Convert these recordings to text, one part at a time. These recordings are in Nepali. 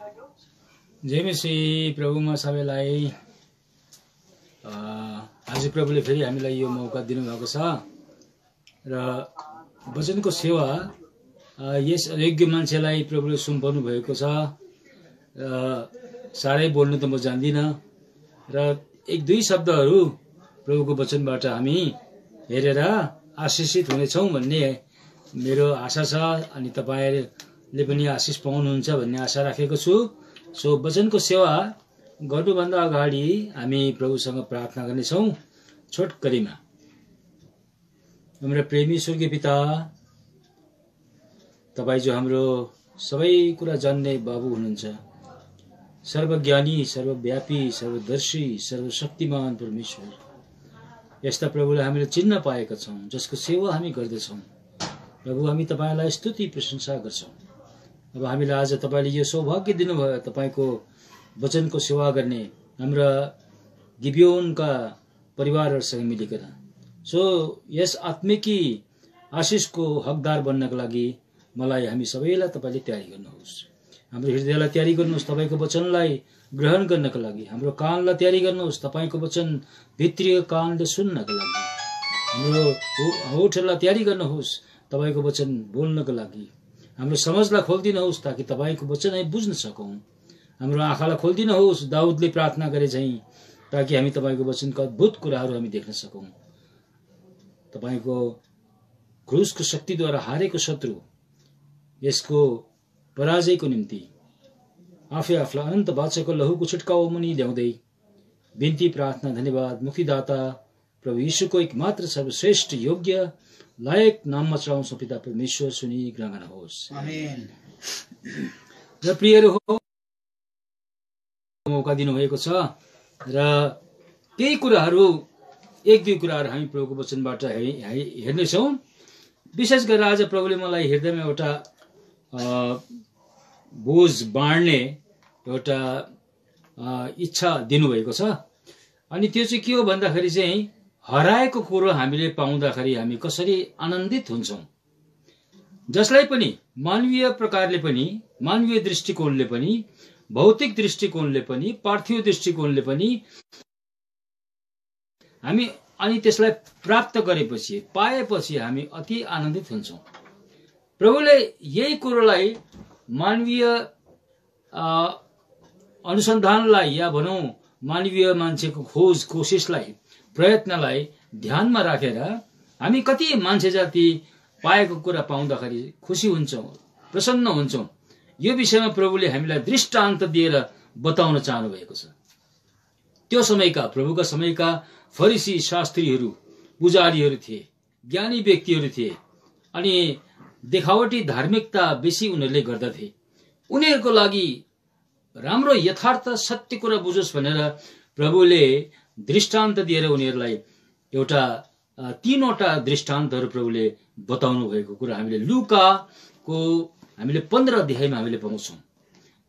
जय मसी प्रभुमा सबैलाई आज प्रभुले फेरि हामीलाई यो मौका दिनुभएको छ र वचनको सेवा यस अयोग्य मान्छेलाई प्रभुले सुम्पाउनु भएको छ। साह्रै बोल्नु त म जान्दिनँ र एक दुई शब्दहरू प्रभुको वचनबाट हामी हेरेर आशिषित हुनेछौँ भन्ने मेरो आशा छ। अनि तपाईहरुले पनि आशिष पाउनुहुन्छ भन्ने आशा राखेको छु। सो वचनको सेवा गर्नुभन्दा अगाडि हामी प्रभुसँग प्रार्थना गर्नेछौँ छोटकरीमा। हाम्रो प्रेमी स्वर्गीय पिता, तपाई जो हाम्रो सबै कुरा जान्ने बाबु हुनुहुन्छ, सर्वज्ञानी, सर्वव्यापी, सर्वदर्शी, सर्वशक्तिमान परमेश्वर, यस्ता प्रभुलाई हामीले चिन्न पाएका छौं, जसको सेवा हामी गर्दछौं। प्रभु, हामी तपाईलाई स्तुति प्रशंसा गर्छौं। अब हामीलाई आज तपाईले यो सौभाग्य दिनुभयो तपाईको वचनको सेवा गर्ने हाम्रा गिब्योनका परिवारहरुसँग मिलिकन। सो यस आत्मिकी आशिषको हकदार बन्नको लागि मलाई हामी सबैलाई तपाईले तयारी गर्नुहोस्। हाम्रो हृदयलाई तयारी गर्नुहोस् तपाईको वचनलाई ग्रहण गर्नको लागि। हाम्रो कानलाई तयारी गर्नुहोस् तपाईको वचन भित्रीय कानले सुन्नको लागि। हाम्रो होठलाई तयारी गर्नुहोस् तपाईको वचन बोल्नको लागि। हाम्रो समझलाई खोल्दिनुहोस् ताकि तपाईको वचन हामी बुझ्न सकौं। हाम्रो आँखालाई खोल्दिनुहोस् दाउदले प्रार्थना गरे झैं, ताकि हामी तपाईको वचनको अद्भुत कुराहरू हामी देख्न सकौं। तपाईको क्रुसको शक्तिद्वारा हारेको शत्रु यसको पराजयको निम्ति आफै आफूलाई अनन्त बाचाको लहुको छिटकाउ मुनि ल्याउँदै बिन्ती प्रार्थना धन्यवाद मुक्तिदाता प्रभु यीशुको एकमात्र सर्वश्रेष्ठ योग्य लायक नाममा चढाउँछौं पिता परमेश्वर, सुनि ग्रहण होस्। आमेन। र प्रियहरू हो, मौका दिनुभएको छ र केही कुराहरू एक दुई कुराहरू हामी प्रभुको वचनबाट हेर्नेछौँ। विशेष गरेर आज प्रभुले मलाई हृदयमा एउटा बोझ बाँड्ने एउटा इच्छा दिनुभएको छ। अनि त्यो चाहिँ के हो भन्दाखेरि चाहिँ हराएको कुरो हामीले पाउँदाखेरि हामी कसरी आनन्दित हुन्छौं। जसलाई पनि मानवीय प्रकारले पनि, मानवीय दृष्टिकोणले पनि, भौतिक दृष्टिकोणले पनि, पार्थिव दृष्टिकोणले पनि हामी अनि त्यसलाई प्राप्त गरेपछि, पाएपछि हामी अति आनन्दित हुन्छौं। प्रभुले यही कुरोलाई मानवीय अनुसन्धानलाई या भनौं मानवीय मान्छेको खोज कोशिशलाई, प्रयत्नलाई ध्यानमा राखेर हामी कति मान्छे जाति पाएको कुरा पाउँदाखेरि खुसी हुन्छौं, प्रसन्न हुन्छौं। यो विषयमा प्रभुले हामीलाई दृष्टान्त दिएर बताउन चाहनु भएको छ। त्यो समयका, प्रभुका समयका फरिसी शास्त्रीहरू, पुजारीहरू थिए, ज्ञानी व्यक्तिहरू थिए अनि देखावटी धार्मिकता बेसी उनीहरूले गर्दथे। उनीहरूको लागि राम्रो यथार्थ सत्य कुरा बुझोस् भनेर प्रभुले दृष्टान्त दिएर उनीहरूलाई एउटा तीनवटा दृष्टान्तहरू प्रभुले बताउनु भएको कुरा हामीले लुकाको 15 अध्यायमा हामीले पाउँछौं।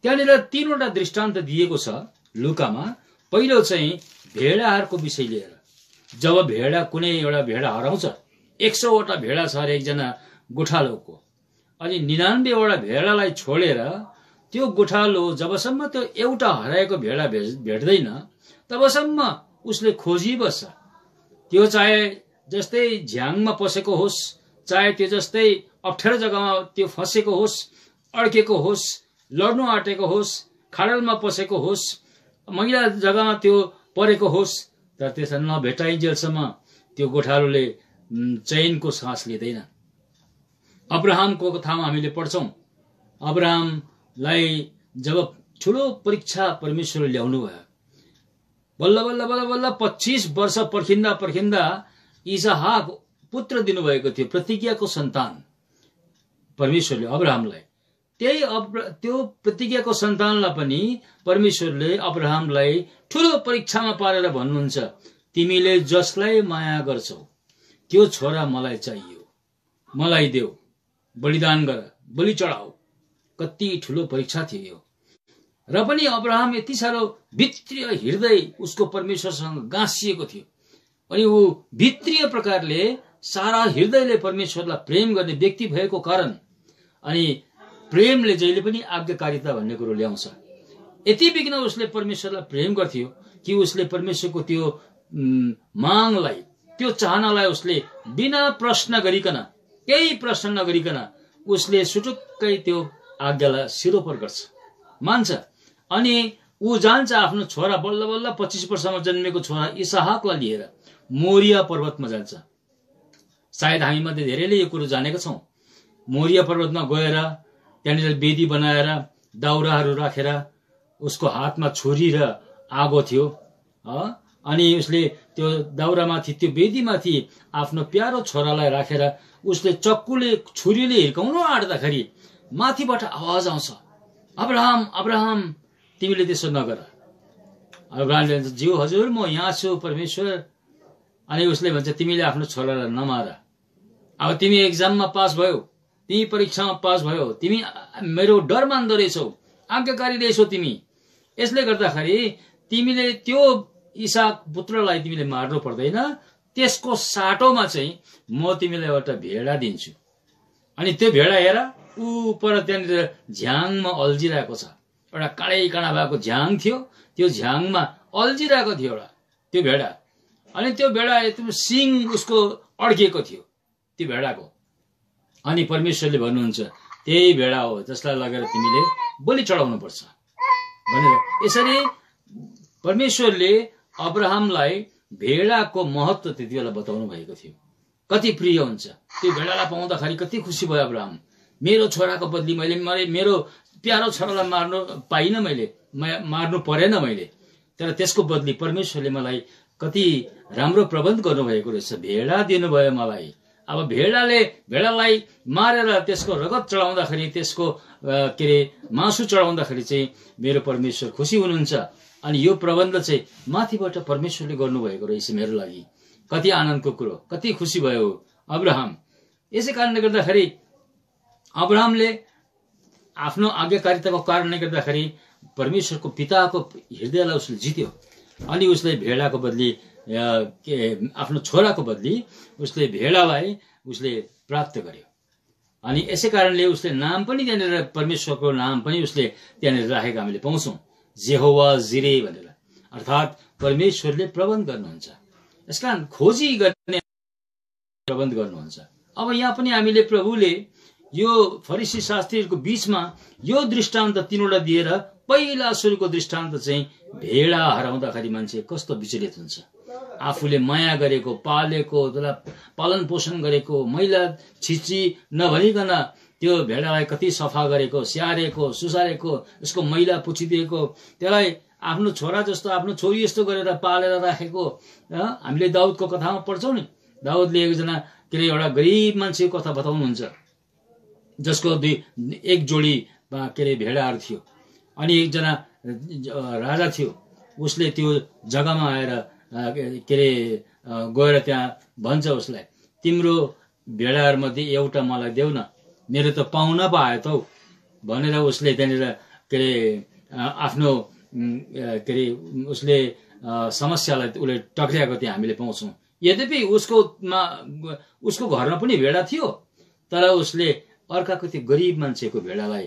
त्यहाँनिर तीनवटा दृष्टान्त दिएको छ लुकामा। पहिलो चाहिँ भेडाहरूको विषय लिएर। जब भेडा, कुनै एउटा भेडा हराउँछ, 100 वटा भेडा छ अरे एकजना गोठालोको, अनि 99 वटा भेडालाई छोडेर त्यो गोठालो जबसम्म त्यो एउटा हराएको भेडा भेट्दैन तबसम्म उसले खोजिबस्छ। त्यो चाहे जस्तै झ्याङमा पसेको होस्, चाहे त्यो जस्तै अप्ठ्यारो जग्गामा त्यो फसेको होस्, अड्केको होस्, लड्नु आँटेको होस्, खाडलमा पसेको होस्, मैला जग्गामा त्यो परेको होस्, तर त्यसलाई नभेटाइन्जेलसम्म त्यो गोठालोले चैनको सास लिँदैन। अब्राहमको कथामा हामीले पढ्छौं, अब्राहमलाई जब ठूलो परीक्षा परमेश्वरले ल्याउनु भयो, बल्ल बल्ल बल्ल बल्ल 25 वर्ष पर्खिन्दा पर्खिन्दा इसहाक पुत्र दिनुभएको थियो, प्रतिज्ञाको सन्तान परमेश्वरले अब्राहमलाई। त्यो प्रतिज्ञाको सन्तानलाई पनि परमेश्वरले अब्राहमलाई ठूलो परीक्षामा पारेर भन्नुहुन्छ, तिमीले जसलाई माया गर्छौ त्यो छोरा मलाई चाहियो, मलाई देऊ, बलिदान गर, बलि चढाऊ। कति ठूलो परीक्षा थियो यो। र पनि अब्राहम यति साह्रो भित्रीय हृदय उसको परमेश्वरसँग गाँसिएको थियो अनि ऊ भित्रीय प्रकारले सारा हृदयले परमेश्वरलाई प्रेम गर्ने व्यक्ति भएको कारण अनि प्रेमले जहिले पनि आज्ञाकारिता भन्ने कुरो ल्याउँछ। यति बिघ्न उसले परमेश्वरलाई प्रेम गर्थ्यो कि उसले परमेश्वरको त्यो मागलाई, त्यो चाहनालाई उसले बिना प्रश्न गरिकन, केही प्रश्न नगरिकन उसले सुटुक्कै त्यो आज्ञालाई सिरोपर गर्छ, मान्छ। अनि ऊ जान्छ आफ्नो छोरा, बल्ल बल्ल 25 वर्षमा जन्मेको छोरा इसहाकलाई लिएर मोरिया पर्वतमा जान्छ। सायद हामी मध्ये धेरैले यो कुरो जानेका छौँ। मोरिया पर्वतमा गएर त्यहाँनिर वेदी बनाएर दाउराहरू राखेर उसको हातमा छुरी र आगो थियो, अनि उसले त्यो दाउरामाथि, त्यो वेदीमाथि आफ्नो प्यारो छोरालाई राखेर उसले चक्कुले, छुरीले हिर्काउन आँट्दाखेरि माथिबाट आवाज आउँछ, अब्राहम अब्राहम, तिमीले त्यसो नगर। अब्राहमले भन्छ, ज्यू हजुर, म यहाँ छु परमेश्वर। अनि उसले भन्छ, तिमीले आफ्नो छोरालाई नमार। अब तिमी एक्जाममा पास भयो, तिमी परीक्षामा पास भयो, तिमी मेरो डर मान्दो रहेछौ, आज्ञाकारी रहेछौ तिमी। यसले गर्दाखेरि तिमीले त्यो इसाक पुत्रलाई तिमीले मार्नु पर्दैन, त्यसको साटोमा चाहिँ म तिमीलाई एउटा भेडा दिन्छु। अनि त्यो भेडा हेर, ऊ पर त्यहाँनिर झ्याङमा अल्झिरहेको छ, एउटा काँडै काँडा भएको झ्याङ थियो, त्यो झ्याङमा अल्झिरहेको थियो एउटा त्यो भेडा। अनि त्यो भेडा एकदम सिङ उसको अड्किएको थियो त्यो भेडाको। अनि परमेश्वरले भन्नुहुन्छ, त्यही भेडा हो जसलाई लगेर तिमीले बलि चढाउनु पर्छ भनेर। यसरी परमेश्वरले अब्राहमलाई भेडाको महत्व त्यति बेला बताउनु भएको थियो। कति प्रिय हुन्छ त्यो भेडालाई पाउँदाखेरि, कति खुसी भयो अब्राहम। मेरो छोराको बदली मैले मेरो प्यारो छोरालाई मार्नु पाइनँ, मैले मार्नु परेन मैले, तर त्यसको बदली परमेश्वरले मलाई कति राम्रो प्रबन्ध गर्नुभएको रहेछ, भेडा दिनुभयो मलाई। अब भेडालाई मारेर त्यसको रगत चढाउँदाखेरि, त्यसको के अरे मासु चढाउँदाखेरि चाहिँ मेरो परमेश्वर खुसी हुनुहुन्छ। अनि यो प्रबन्ध चाहिँ माथिबाट परमेश्वरले गर्नुभएको रहेछ मेरो लागि। कति आनन्दको कुरो, कति खुसी भयो अब्राहम। यसै कारणले गर्दाखेरि अब्राहमले आफ्नो आज्ञाकारिताको कारणले गर्दाखेरि परमेश्वरको पिताको हृदयलाई उसले जित्यो। अनि उसले भेडाको बदली, आफ्नो छोराको बदली उसले भेडालाई उसले प्राप्त गर्यो। अनि यसै कारणले उसले नाम पनि त्यहाँनिर, परमेश्वरको नाम पनि उसले त्यहाँनिर राखेको हामीले पाउँछौँ, जेहोवा जिरे भनेर, अर्थात् परमेश्वरले प्रबन्ध गर्नुहुन्छ। यसकारण खोजी गर्ने प्रबन्ध गर्नुहुन्छ। अब यहाँ पनि हामीले प्रभुले यो फरिसी शास्त्रीहरूको बीचमा यो दृष्टान्त तीनवटा दिएर, पहिला सुरुको दृष्टान्त चाहिँ भेडा हराउँदाखेरि मान्छे कस्तो विचलित हुन्छ। आफूले माया गरेको, पालेको, त्यसलाई पालन पोषण गरेको, मैला छिची नभनिकन त्यो भेडालाई कति सफा गरेको, स्याहारेको, सुसारेको, उसको मैला पुछिदिएको, त्यसलाई आफ्नो छोरा जस्तो, आफ्नो छोरी जस्तो गरेर पालेर राखेको। हामीले दाउदको कथामा पढ्छौँ नि, दाउदले एकजना के अरे एउटा गरिब मान्छेको कथा बताउनुहुन्छ, जसको एक जोडी के अरे भेडाहरू थियो। अनि एकजना राजा थियो, उसले त्यो जग्गामा आएर के अरे गएर त्यहाँ भन्छ उसलाई, तिम्रो भेडाहरूमध्ये एउटा मलाई देऊ न, मेरो त पाहुना पो आयो त हौ भनेर उसले त्यहाँनिर के अरे आफ्नो के अरे उसले समस्यालाई उसले टक्र्याएको त्यहाँ हामीले पाउँछौँ। यद्यपि उसको घरमा पनि भेडा थियो, तर उसले अर्काको त्यो गरिब मान्छेको भेडालाई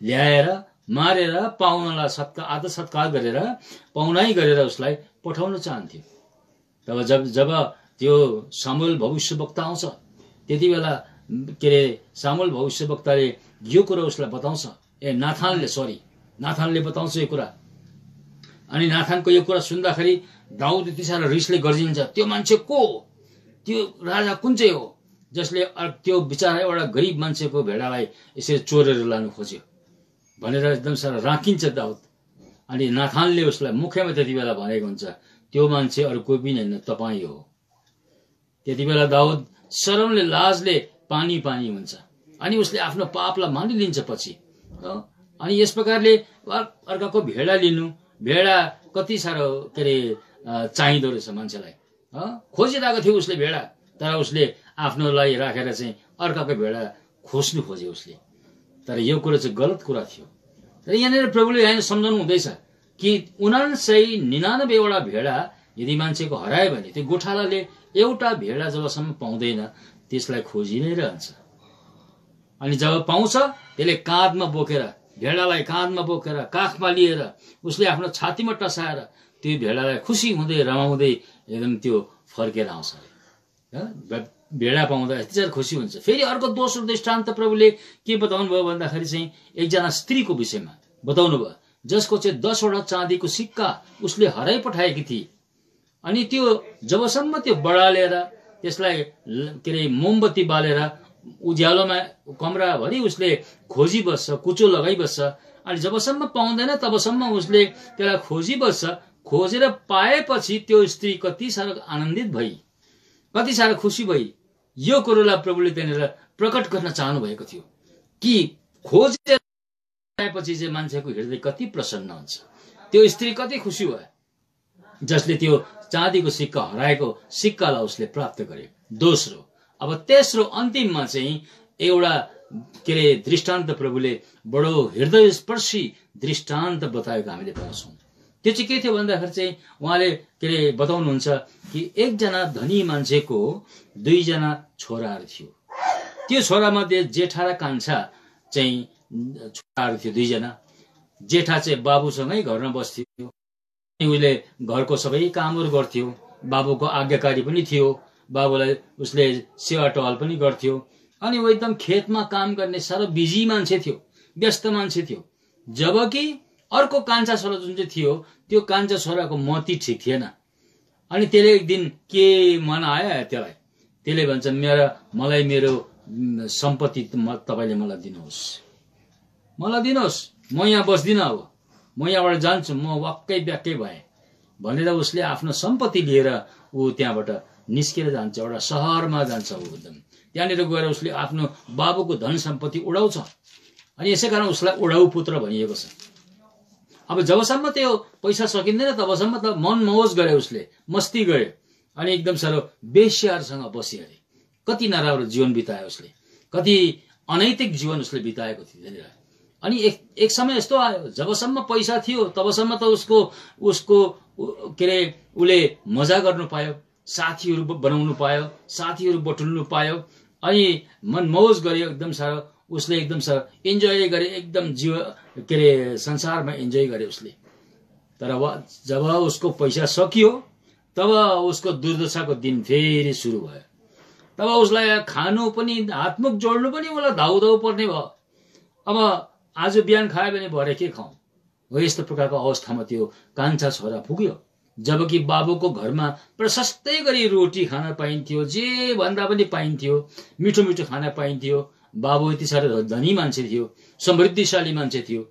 ल्याएर मारेर पाहुनालाई आदर सत्कार गरेर पाहुनाइ गरेर उसलाई पठाउन चाहन्थ्यो। तब जब त्यो सामुएल भविष्यवक्ता आउँछ, त्यति बेला के अरे सामुएल भविष्यवक्ताले यो कुरा उसलाई बताउँछ, नाथानले बताउँछ यो कुरा। अनि नाथानको यो कुरा सुन्दाखेरि दाउद यति साह्रो रिसले गर्जिन्छ, त्यो मान्छे को, त्यो राजा कुन चाहिँ हो जसले त्यो बिचारा एउटा गरिब मान्छेको भेडालाई यसरी चोरेर लानु खोज्यो भनेर एकदम साह्रो राकिन्छ दाउद। अनि नाथानले उसलाई मुखमा त्यति बेला भनेको हुन्छ, त्यो मान्छे अरू कोही पनि होइन, तपाईँ हो। त्यति बेला दाउद शरमले, लाजले पानी हुन्छ। अनि उसले आफ्नो पापलाई मानिलिन्छ पछि। अनि यस प्रकारले अर्काको भेडा लिनु, भेडा कति साह्रो के अरे चाहिँदो रहेछ मान्छेलाई। खोजिरहेको थियो उसले भेडा, तर उसले आफ्नोलाई राखेर चाहिँ अर्काको भेडा खोज्नु खोज्यो उसले। तर यो कुरो चाहिँ गलत कुरा थियो। तर यहाँनिर प्रभुले यहाँ सम्झाउनु हुँदैछ कि 99वटा भेडा यदि मान्छेको हरायो भने त्यो गोठालाले एउटा भेडा जबसम्म पाउँदैन त्यसलाई खोजि नै रहन्छ। अनि जब पाउँछ त्यसले काँधमा बोकेर, भेडालाई काँधमा बोकेर काखमा लिएर उसले आफ्नो छातीमा टसाएर त्यो भेडालाई खुसी हुँदै रमाउँदै एकदम त्यो फर्केर आउँछ। भेडा पाउँदा यति साह्रो खुसी हुन्छ। फेरि अर्को दोस्रो दृष्टान्त प्रभुले के बताउनु भयो भन्दाखेरि चाहिँ एकजना स्त्रीको विषयमा बताउनु भयो, जसको चाहिँ 10 वटा चाँदीको सिक्का उसले हराइ पठाएकी थिए। अनि त्यो जबसम्म त्यो बढालेर त्यसलाई के अरे मोमबत्ती बालेर उज्यालोमा कमराभरि उसले खोजी बस्छ, कुचो लगाइ बस्छ। अनि जबसम्म पाउँदैन तबसम्म उसले त्यसलाई खोजी बस्छ। खोजेर पाएपछि त्यो स्त्री कति साह्रो आनन्दित भई, कति साह्रो खुसी भई। यो कुरोलाई प्रभुले त्यहाँनिर प्रकट गर्न चाहनु भएको थियो कि खोजेर पाएपछि चाहिँ मान्छेको हृदय कति प्रसन्न हुन्छ। त्यो स्त्री कति खुसी भयो जसले त्यो चाँदीको सिक्का हराएको सिक्कालाई उसले प्राप्त गरे। दोस्रो, अब तेस्रो अन्तिममा चाहिँ एउटा के अरे दृष्टान्त प्रभुले बडो हृदय स्पर्शी दृष्टान्त बताएको हामीले पाउँछौँ। त्यो चाहिँ के थियो भन्दाखेरि चाहिँ उहाँले के अरे बताउनुहुन्छ कि एकजना धनी मान्छेको 2 जना छोराहरू थियो। त्यो छोरामध्ये जेठा र कान्छा चाहिँ छोराहरू थियो 2 जना। जेठा चाहिँ बाबुसँगै घरमा बस्थ्यो, उसले घरको सबै कामहरू गर्थ्यो, बाबुको आज्ञाकारी पनि थियो, बाबुलाई उसले सेवा टहल पनि गर्थ्यो। अनि ऊ एकदम खेतमा काम गर्ने साह्रो बिजी मान्छे थियो, व्यस्त मान्छे थियो। जबकि अर्को कान्छा छोरा जुन चाहिँ थियो त्यो कान्छा छोराको मति ठिक थिएन। अनि त्यसले एक दिन के मन आयो त्यसलाई, त्यसले भन्छ मलाई मेरो सम्पत्ति तपाईँले मलाई दिनुहोस्, मलाई दिनुहोस्, म यहाँ बस्दिनँ, अब म यहाँबाट जान्छु, म वाक्कै ब्याक्कै भएँ भनेर उसले आफ्नो सम्पत्ति लिएर ऊ त्यहाँबाट निस्केर जान्छ, एउटा सहरमा जान्छ। ऊ एकदम त्यहाँनिर गएर उसले आफ्नो बाबुको धन सम्पत्ति उडाउँछ। अनि यसै कारण उसलाई उडाउ पुत्र भनिएको छ। अब जबसम्म त्यो पैसा सकिँदैन तबसम्म त मन मौज गरे, उसले मस्ती गरे अनि एकदम साह्रो बेस्याहरूसँग बसिहाले। कति नराम्रो जीवन बितायो उसले, कति अनैतिक जीवन उसले बिताएको थियो त्यहाँनिर। अनि एक समय यस्तो आयो जबसम्म पैसा थियो तबसम्म त उसको के अरे उसले मजा गर्नु पायो, साथीहरू बनाउनु पायो, साथीहरू बटुल्नु पायो, अनि मन मौज गर्यो एकदम साह्रो। उसले एकदम साह्रो इन्जोय गरे, एकदम जीव के अरे संसारमा इन्जोय गरे उसले। तर जब उसको पैसा सकियो तब उसको दुर्दशाको दिन फेरि सुरु भयो। तब उसलाई खानु पनि, हातमुख जोड्नु पनि उसलाई धाउधाउ पर्ने भयो। अब आज बिहान खायो भने भरे के खाउँ, हो यस्तो प्रकारको अवस्थामा त्यो कान्छा छोरा पुग्यो। जबकि बाबुको घरमा प्रशस्तै गरी रोटी खान पाइन्थ्यो, जे भन्दा पनि पाइन्थ्यो, मिठो मिठो खाना पाइन्थ्यो। बाबु यति साह्रो धनी मान्छे थियो, समृद्धिशाली मान्छे थियो।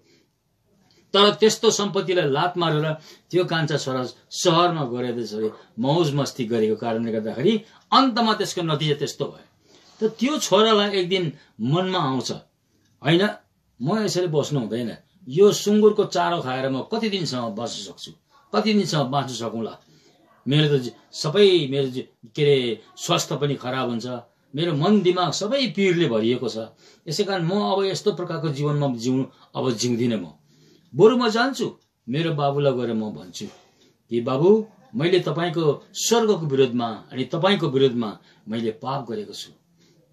तर त्यस्तो सम्पत्तिलाई लात मारेर त्यो कान्छा छोरा सहरमा गएर त्यसरी मौज मस्ती गरेको कारणले गर्दाखेरि अन्तमा त्यसको नतिजा त्यस्तो भयो। त त्यो छोरालाई एक दिन मनमा आउँछ, होइन म यसरी बस्नु हुँदैन, यो सुँगुरको चारो खाएर म कति दिनसम्म बाँच्न सक्छु, कति दिनसम्म बाँच्न सकौँला। मेरो त सबै मेरो के अरे स्वास्थ्य पनि खराब हुन्छ, मेरो मन दिमाग सबै पीरले भरिएको छ। यसै कारण म अब यस्तो प्रकारको जीवनमा अब जिउँदिनँ। म बरु म जान्छु मेरो बाबुलाई गएर म भन्छु कि बाबु, मैले तपाईँको स्वर्गको विरोधमा अनि तपाईँको विरोधमा मैले पाप गरेको छु।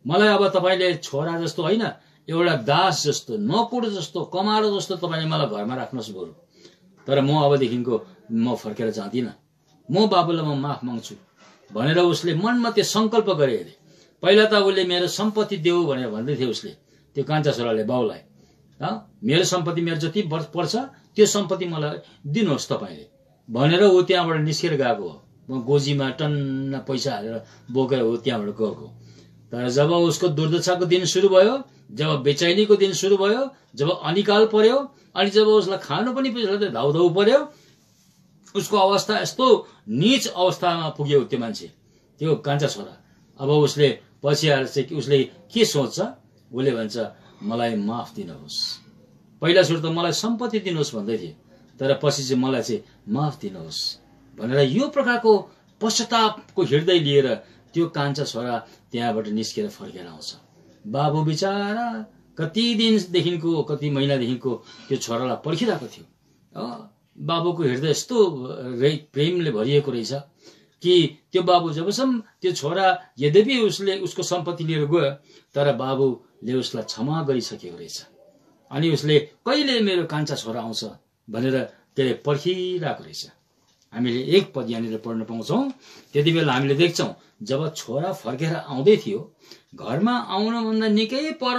मलाई अब तपाईँले छोरा जस्तो होइन, एउटा दास जस्तो, नोकर जस्तो, कमारो जस्तो तपाईँले मलाई घरमा राख्नुहोस् बरु। तर म अबदेखिको म फर्केर जाँदिनँ, म बाबुलाई म माफ माग्छु भनेर उसले मनमा त्यो सङ्कल्प गरे अरे। पहिला त उसले मेरो सम्पत्ति देऊ भनेर भन्दै थियो उसले, त्यो कान्छा छोराले बाउलाई, मेरो सम्पत्ति मेरो जति पर्छ त्यो सम्पत्ति मलाई दिनुहोस् तपाईँले भनेर ऊ त्यहाँबाट निस्केर गएको हो। म गोजीमा टन्न पैसा हालेर बोकेर ऊ त्यहाँबाट गएको। तर जब उसको दुर्दशाको दिन सुरु भयो, जब बेचैनीको दिन सुरु भयो, जब अनिकाल पर्यो, अनि जब उसलाई खानु पनि पैसा धाउधाउ पर्यो, उसको अवस्था यस्तो नीच अवस्थामा पुग्यो त्यो मान्छे, त्यो कान्छा छोरा। अब उसले पछि आएर चाहिँ उसले के सोच्छ, उसले भन्छ मलाई माफ दिनुहोस्। पहिला सुरु त मलाई सम्पत्ति दिनुहोस् भन्दै थिए, तर पछि चाहिँ मलाई चाहिँ माफ दिनुहोस् भनेर यो प्रकारको पश्चातापको हृदय लिएर त्यो कान्छा छोरा त्यहाँबाट निस्केर फर्केर आउँछ। बाबु बिचारा कति दिनदेखिको, कति महिनादेखिको त्यो छोरालाई पर्खिरहेको थियो। बाबुको हृदय यस्तो प्रेमले भरिएको रहेछ कि त्यो बाबु जबसम्म त्यो छोरा यद्यपि उसले उसको सम्पत्ति लिएर गयो तर बाबुले उसलाई क्षमा गरिसकेको रहेछ। अनि उसले कहिले मेरो कान्छा छोरा आउँछ भनेर त्यसले पर्खिरहेको रहेछ। हामीले एक पद यहाँनिर पढ्न पाउँछौँ। त्यति बेला हामीले देख्छौँ जब छोरा फर्केर आउँदै थियो घरमा आउनभन्दा निकै पर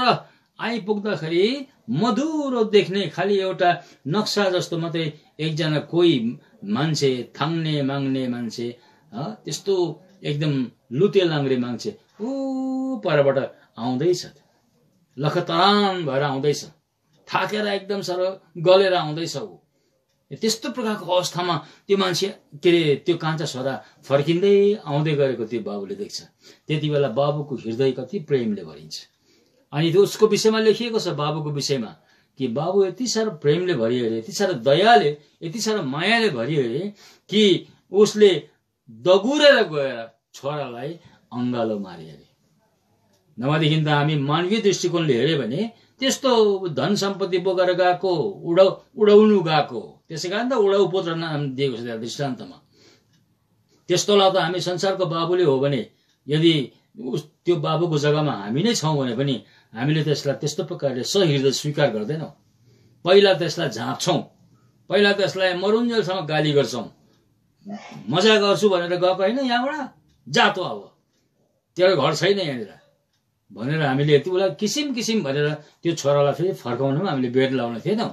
आइपुग्दाखेरि मधुरो देख्ने खालि एउटा नक्सा जस्तो मात्रै एकजना कोही मान्छे थाङ्ने माग्ने मान्छे त्यस्तो एकदम लुते लाङ्रे मान्छे ऊ परबाट आउँदैछ, लखतरान भएर आउँदैछ, थाकेर एकदम साह्रो गलेर आउँदैछ। ऊ त्यस्तो प्रकारको अवस्थामा त्यो मान्छे के अरे त्यो कान्छा छोरा फर्किँदै आउँदै गरेको त्यो बाबुले देख्छ। त्यति बेला बाबुको हृदय कति प्रेमले भरिन्छ। अनि त्यो उसको विषयमा लेखिएको छ बाबुको विषयमा कि बाबु यति साह्रो प्रेमले भरियो अरे, यति साह्रो दयाले, यति साह्रो मायाले भरियो अरे कि उसले दगुरेर गएर छोरालाई अङ्गालो मारे अरे। नभएदेखि त हामी मानवीय दृष्टिकोणले हेऱ्यो भने त्यस्तो धन सम्पत्ति बोकेर गएको उडाउनु गएको, त्यसै कारण त उडाउ पुत्र नाम दिएको छ त्यहाँ दृष्टान्तमा। त्यस्तोलाई त हामी संसारको बाबुले हो भने यदि त्यो बाबुको जग्गामा हामी नै छौँ भने पनि हामीले त्यसलाई त्यस्तो प्रकारले सहृदय स्वीकार गर्दैनौँ। पहिला त्यसलाई झाँप्छौँ, पहिला त्यसलाई मरुन्जेलसम्म गाली गर्छौँ। मजा गर्छु भनेर गएको होइन, यहाँबाट जातो अब तेरो घर छैन यहाँनिर भनेर हामीले यति बेला किसिम किसिम भनेर त्यो छोरालाई फेरि फर्काउनुमा हामीले बेड लाउन थिएनौँ।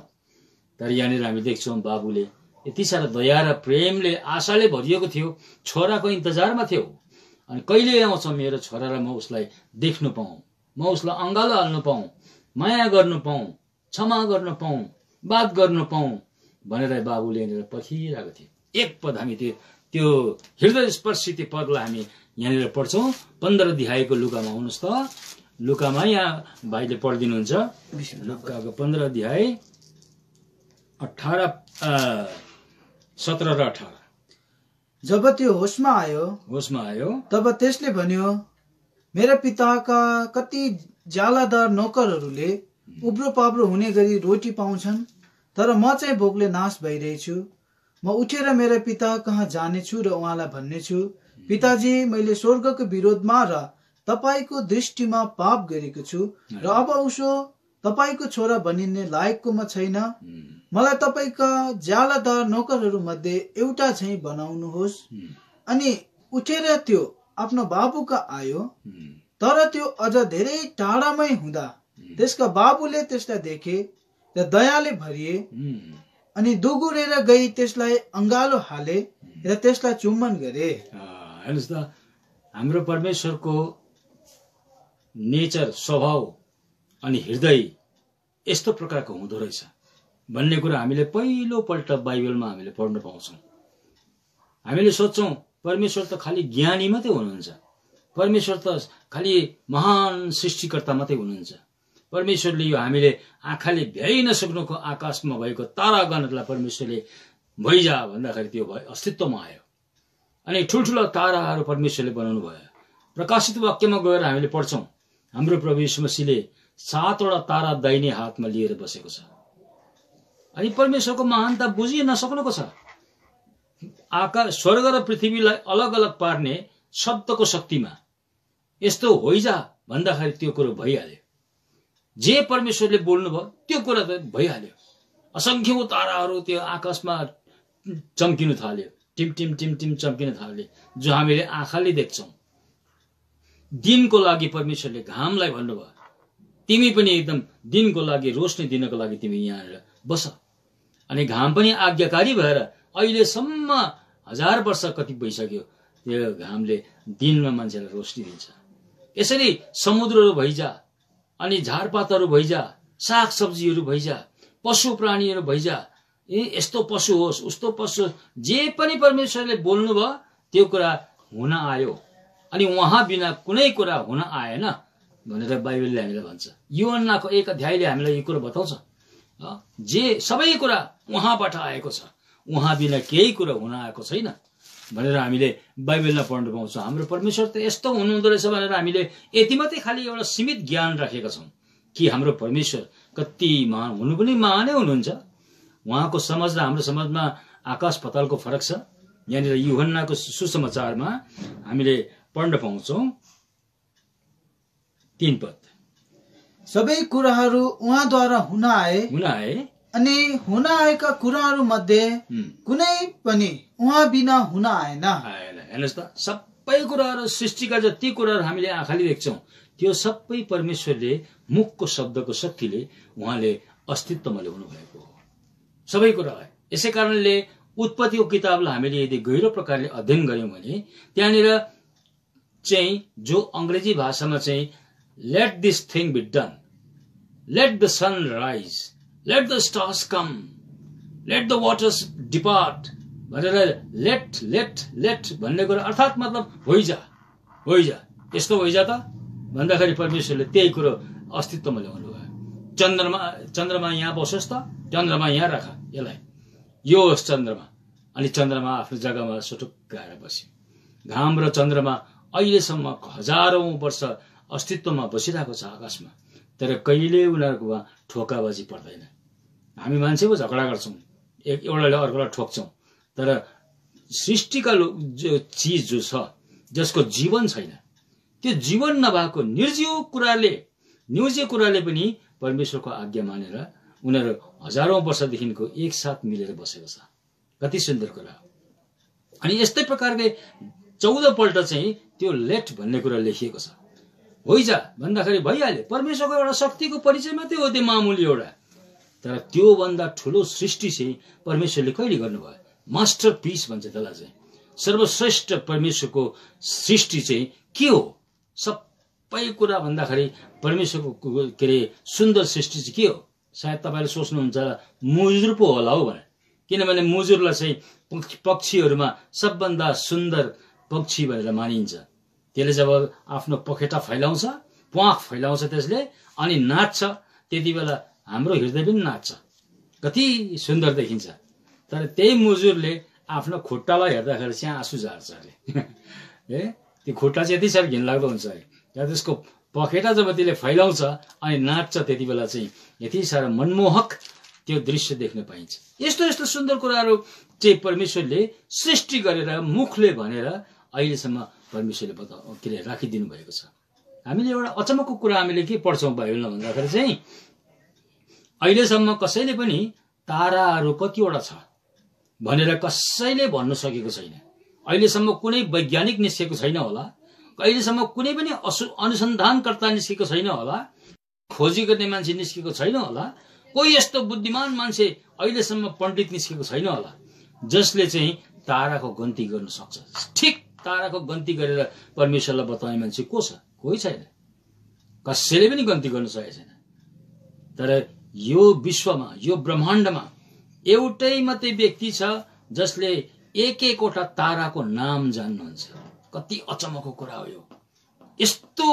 तर यहाँनिर हामी देख्छौँ बाबुले यति साह्रो दया र प्रेमले आशाले भरिएको थियो, छोराको इन्तजारमा थियो। अनि कहिले आउँछ मेरो छोरालाई म उसलाई देख्नु पाऊँ, म उसलाई अङ्गालो हाल्नु पाऊँ, माया गर्नु पाऊँ, क्षमा गर्नु पाऊँ, बात गर्नु पाऊँ भनेर बाबुले यहाँनिर पर्खिरहेको थियो। एक पद हामी त्यो हृदय स्पर्शी त्यो पदलाई हामी यहाँनिर पढ्छौँ 15 अध्यायको लुकामा। आउनुहोस् त, लुकामा यहाँ भाइले पढिदिनुहुन्छ। लुकाको 15 अध्याय 17 र 18। जब त्यो होसमा आयो तब त्यसले भन्यो, मेरा पिताका कति ज्यालादार नोकरहरूले उब्रो पाब्रो हुने गरी रोटी पाउँछन्, तर म चाहिँ भोकले नाश भइरहेछु। म उठेर मेरा पिता कहाँ जानेछु र उहाँलाई भन्नेछु, पिताजी, मैले स्वर्गको विरोधमा र तपाईको दृष्टिमा पाप गरेको छु र अब उसो तपाईको छोरा बनिने लायकको म छैन। मलाई तपाईका ज्यालादार नोकरहरू मध्ये एउटा चाहिँ बनाउनुहोस्। अनि उठेर त्यो आफ्नो बाबुका आयो, तर त्यो अझ धेरै टाढामै हुँदा त्यसका बाबुले त्यसलाई देखे र दयाले भरिए अनि दोगुरेर गई त्यसलाई अङ्गालो हाले र त्यसलाई चुम्बन गरे। हेर्नुहोस् त, हाम्रो परमेश्वरको नेचर, स्वभाव अनि हृदय यस्तो प्रकारको हुँदो रहेछ भन्ने कुरा हामीले पहिलोपल्ट बाइबलमा हामीले पढ्न पाउँछौँ। हामीले सोच्छौँ परमेश्वर त खालि ज्ञानी मात्रै हुनुहुन्छ, परमेश्वर त खालि महान सृष्टिकर्ता मात्रै हुनुहुन्छ, परमेश्वरले यो हामीले आँखाले भ्याइ नसक्नुको आकाशमा भएको तारागणहरूलाई परमेश्वरले भइजा भन्दाखेरि त्यो अस्तित्वमा आयो। अनि ठुल्ठुला ताराहरू परमेश्वरले बनाउनु भयो। प्रकाशित वाक्यमा गएर हामीले पढ्छौँ हाम्रो प्रभु यीशु मसीहले 7वटा तारा दाहिने हातमा लिएर बसेको छ। अनि परमेश्वरको महानता बुझि नसक्नुको छ। आकाश, स्वर्ग र पृथ्वीलाई अलग अलग पार्ने शब्दको शक्तिमा यस्तो होइजा भन्दाखेरि त्यो कुरो भइहाल्यो। जे परमेश्वरले बोल्नुभयो त्यो कुरा त भइहाल्यो। असङ्ख्यौं ताराहरू त्यो आकाशमा चम्किनु थाल्यो, टिम टिम टिम टिम चम्किन थाल्यो, जो हामीले आँखाले देख्छौँ। दिनको लागि परमेश्वरले घामलाई भन्नुभयो, तिमी पनि एकदम दिनको लागि रोशनी दिनको लागि तिमी यहाँ बस। अनि घाम पनि आज्ञाकारी भएर अहिलेसम्म 1000 वर्ष कति भइसक्यो त्यो घामले दिनमा मान्छेलाई रोशनी दिन्छ। यसरी समुद्रहरू भइजा, अनि झारपातहरू भइजा, साग सब्जीहरू भइजा, पशु प्राणीहरू भइजा, यस्तो पशु होस् उस्तो पशु, जे पनि परमेश्वरले बोल्नुभयो त्यो कुरा हुन आयो। अनि उहाँ बिना कुनै कुरा हुन आएन भनेर बाइबलले हामीलाई भन्छ। यूहन्नाको 1 अध्यायले हामीलाई यो कुरा बताउँछ। जे सबै कुरा उहाँबाट आएको छ, उहाँ बिना केही कुरा हुन आएको छैन भनेर हामीले बाइबलमा पढ्न पाउँछौँ। हाम्रो परमेश्वर त यस्तो हुनुहुँदो रहेछ भनेर हामीले यति मात्रै खालि एउटा सीमित ज्ञान राखेका छौँ कि हाम्रो परमेश्वर कति महान, हुनु पनि महानै हुनुहुन्छ। उहाँको समझ र हाम्रो समझमा आकाश पातालको फरक छ। यहाँनिर यूहन्नाको सुसमाचारमा हामीले पढ्न पाउँछौं 3 पद। सबै कुराहरू उहाँद्वारा हुन आए अनि हुन आएका कुराहरू मध्ये कुनै पनि उहाँ बिना हुन आएन। हेर्नुहोस् त, सबै कुराहरू सृष्टिका जति कुराहरू हामीले आँखाले देख्छौं त्यो सबै परमेश्वरले मुखको शब्दको शक्तिले उहाँले अस्तित्वमा ल्याउनु भएको हो सबै कुरालाई। यसै कारणले उत्पत्तिको किताबलाई हामीले यदि गहिरो प्रकारले अध्ययन गर्यौं भने त्यहाँनिर चाहिँ जो अंग्रेजी भाषामा चाहिँ let this thing be done, let the sun rise, let the stars come, let the waters depart भनेर लेट लेट लेट भन्ने कुरा अर्थात् मतलब होइजा होइजा, यस्तो होइजा त भन्दाखेरि परमेश्वरले त्यही कुरो अस्तित्वमा ल्याउनु भयो। चन्द्रमा यहाँ बसोस् त, चन्द्रमा यहाँ राख, यसलाई यो होस् चन्द्रमा, अनि चन्द्रमा आफ्नो जग्गामा सुटुक्क आएर बस्यो। घाम र चन्द्रमा अहिलेसम्म हजारौं वर्ष अस्तित्वमा बसिरहेको छ आकाशमा, तर कहिले उनीहरूकोमा ठोकाबाजी पर्दैन। हामी मान्छे पो झगडा गर्छौं, एउटाले अर्कोलाई ठोक्छौं, तर सृष्टिका जो चीज जो छ जसको जीवन छैन, त्यो जीवन नभएको निर्जीव कुराले पनि परमेश्वरको आज्ञा मानेर उनीहरू हजारौं वर्षदेखिको एकसाथ मिलेर बसेको छ। कति सुन्दर कुरा हो। अनि यस्तै प्रकारले 14 पल्ट चाहिँ त्यो लेट भन्ने कुरा लेखिएको छ। होइजा भन्दाखेरि भइहाल्यो, परमेश्वरको एउटा शक्तिको परिचय मात्रै हो त्यो मामुली एउटा। तर त्यो भन्दा ठूलो सृष्टि चाहिँ परमेश्वरले कहिले गर्नुभयो? मास्टरपिस भन्छ त्यसलाई चाहिँ। सर्वश्रेष्ठ परमेश्वरको सृष्टि चाहिँ के हो? सबै कुरा भन्दाखेरि परमेश्वरको के अरे सुन्दर सृष्टि चाहिँ के हो? सायद तपाईले सोच्नुहुन्छ मुजुर पो होला हो भने, किनभने मुजुरलाई चाहिँ पक्षीहरूमा सबभन्दा सुन्दर पक्षी भनेर मानिन्छ। त्यसले जब आफ्नो पखेटा फैलाउँछ, प्वाख फैलाउँछ त्यसले, अनि नाच्छ, त्यति बेला हाम्रो हृदय पनि नाच्छ, कति सुन्दर देखिन्छ। तर त्यही मुजुरले आफ्नो खुट्टालाई हेर्दाखेरि चाहिँ आँसु झार्छ अरे त्यो खुट्टा चाहिँ यति साह्रो घिनलाग्दो हुन्छ अरे। त्यसको पखेटा जब त्यसले फैलाउँछ अनि नाच्छ, त्यति बेला चाहिँ यति साह्रो मनमोहक त्यो दृश्य देख्न पाइन्छ। यस्तो यस्तो सुन्दर कुराहरू चाहिँ परमेश्वरले सृष्टि गरेर मुखले भनेर अहिलेसम्म परमेश्वरले के अरे राखिदिनु भएको छ। हामीले एउटा अचम्मको कुरा हामीले के पढ्छौं बाइबलमा भन्दाखेरि चाहिँ अहिलेसम्म कसैले पनि ताराहरू कतिवटा छ भनेर कसैले भन्न सकेको छैन। अहिलेसम्म कुनै वैज्ञानिक निस्केको छैन होला, अहिलेसम्म कुनै पनि अनुसन्धानकर्ता निस्केको छैन होला, खोजी गर्ने मान्छे निस्केको छैन होला, कोही यस्तो बुद्धिमान मान्छे अहिलेसम्म पण्डित निस्केको छैन होला जसले चाहिँ ताराको गन्ती गर्न सक्छ। ठिक ताराको गन्ती गरेर परमेश्वरलाई बताउने मान्छे को छ? कोही छैन, कसैले पनि गन्ती गर्न सकेको छैन। तर यो विश्वमा, यो ब्रह्माण्डमा एउटै मात्रै व्यक्ति छ जसले एक-एकवटा ताराको नाम जान्नुहुन्छ। कति अचम्मको कुरा हो यो। यस्तो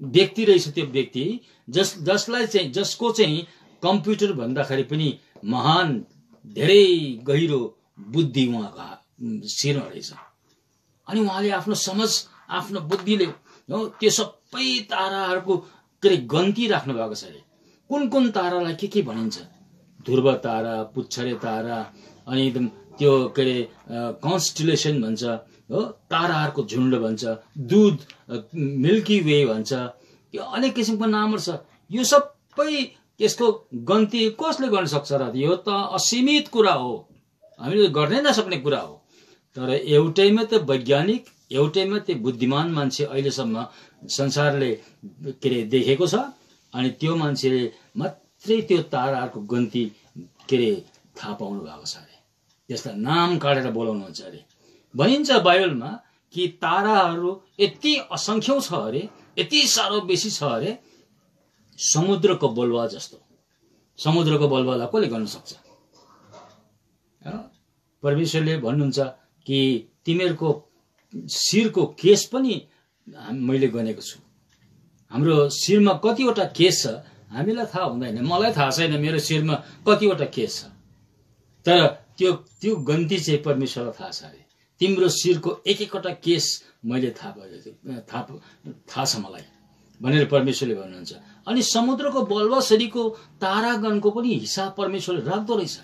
व्यक्ति रहेछ त्यो व्यक्ति जसको चाहिँ कम्प्युटर भन्दाखेरि पनि महान धेरै गहिरो बुद्धि उहाँको शिरमा रहेछ। अनि उहाँले आफ्नो समझ, आफ्नो बुद्धिले त्यो सबै ताराहरूको के गन्ती राख्नु भएको छ अरे। कुन कुन तारालाई के भनिन्छ? ध्रुव तारा, पुच्छरे तारा, अनि एकदम त्यो के अरे कन्स्टलेसन भन्छ हो, ताराहरूको झुण्ड भन्छ, दूध मिल्की वे भन्छ, यो अनेक किसिमको नामहरू छ। यो सबै यसको गन्ती कसले गर्न सक्छ र? यो त असीमित कुरा हो, हामीले गर्नै नसक्ने कुरा हो। तर एउटै मात्रै वैज्ञानिक, एउटै मात्रै बुद्धिमान मान्छे अहिलेसम्म संसारले के अरे देखेको छ, अनि त्यो मान्छेले मात्रै त्यो ताराहरूको गन्ती के अरे थाहा पाउनु भएको छ अरे। त्यसलाई नाम काटेर बोलाउनुहुन्छ अरे। भनिन्छ बाइबलमा कि ताराहरू यति असंख्य छ अरे, यति साह्रो बेसी छ अरे, समुद्रको बलुवा जस्तो। समुद्रको बलुवालाई कसले गर्न सक्छ? परमेश्वरले भन्नुहुन्छ कि तिमीहरूको शिरको केश पनि मैले गनेको छु। हाम्रो शिरमा कतिवटा केश छ हामीलाई थाहा हुँदैन, मलाई थाहा छैन मेरो शिरमा कतिवटा केश छ, तर त्यो गन्ती चाहिँ परमेश्वरलाई थाहा छ अरे। तिम्रो शिरको एक-एकवटा केश मैले थाहा छ मलाई भनेर परमेश्वरले भन्नुहुन्छ। अनि समुद्रको बलुवासरीको तारागणको पनि हिसाब परमेश्वरले राख्दो रहेछ,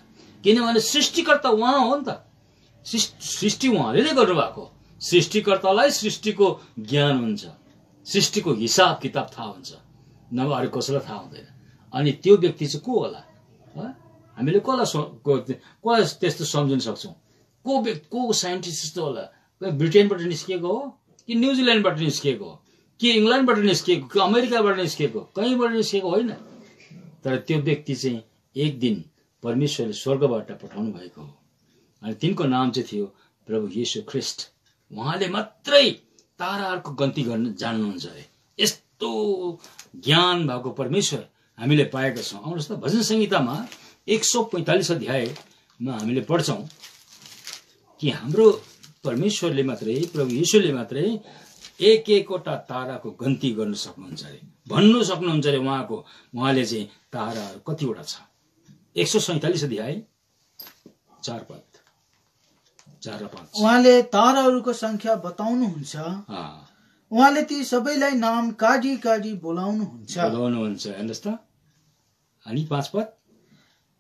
किनभने सृष्टिकर्ता उहाँ हो नि त। सृष्टि उहाँले नै गर्नुभएको। सृष्टिकर्तालाई सृष्टिको ज्ञान हुन्छ, सृष्टिको हिसाब किताब थाहा हुन्छ, नभए अरू कसैलाई थाहा हुँदैन। अनि त्यो व्यक्ति चाहिँ को होला? हामीले कसलाई त्यस्तो सम्झिन सक्छौँ? को साइन्टिस्ट त्यस्तो होला? ब्रिटेनबाट निस्किएको हो कि न्युजिल्यान्डबाट निस्किएको हो कि इङ्ल्यान्डबाट निस्किएको कि अमेरिकाबाट निस्किएको, कहीँबाट निस्किएको होइन। तर त्यो व्यक्ति चाहिँ एक दिन परमेश्वरले स्वर्गबाट पठाउनु भएको हो। अनि तिनको नाम चाहिँ थियो प्रभु येशू ख्रिस्ट। उहाँले मात्रै ताराहरूको गन्ती गर्न जान्नुहुन्छ अरे। यस्तो ज्ञान भएको परमेश्वर हामीले पाएका छौँ। आउनुहोस् त, भजन संहितामा 145 अध्यायमा हामीले पढ्छौँ कि हाम्रो परमेश्वरले मात्रै, प्रभु येशूले मात्रै एक एकवटा ताराको गन्ती गर्न सक्नुहुन्छ अरे, भन्नु सक्नुहुन्छ अरे। उहाँले चाहिँ ताराहरू कतिवटा छ? 147 अध्याय 4 पद 4 र 5। उहाँले ताराहरूको संख्या बताउनुहुन्छ, उहाँले ती सबैलाई नाम काढी काढी बोलाउनुहुन्छ। हेर्नुहोस् त। अनि 5 पद,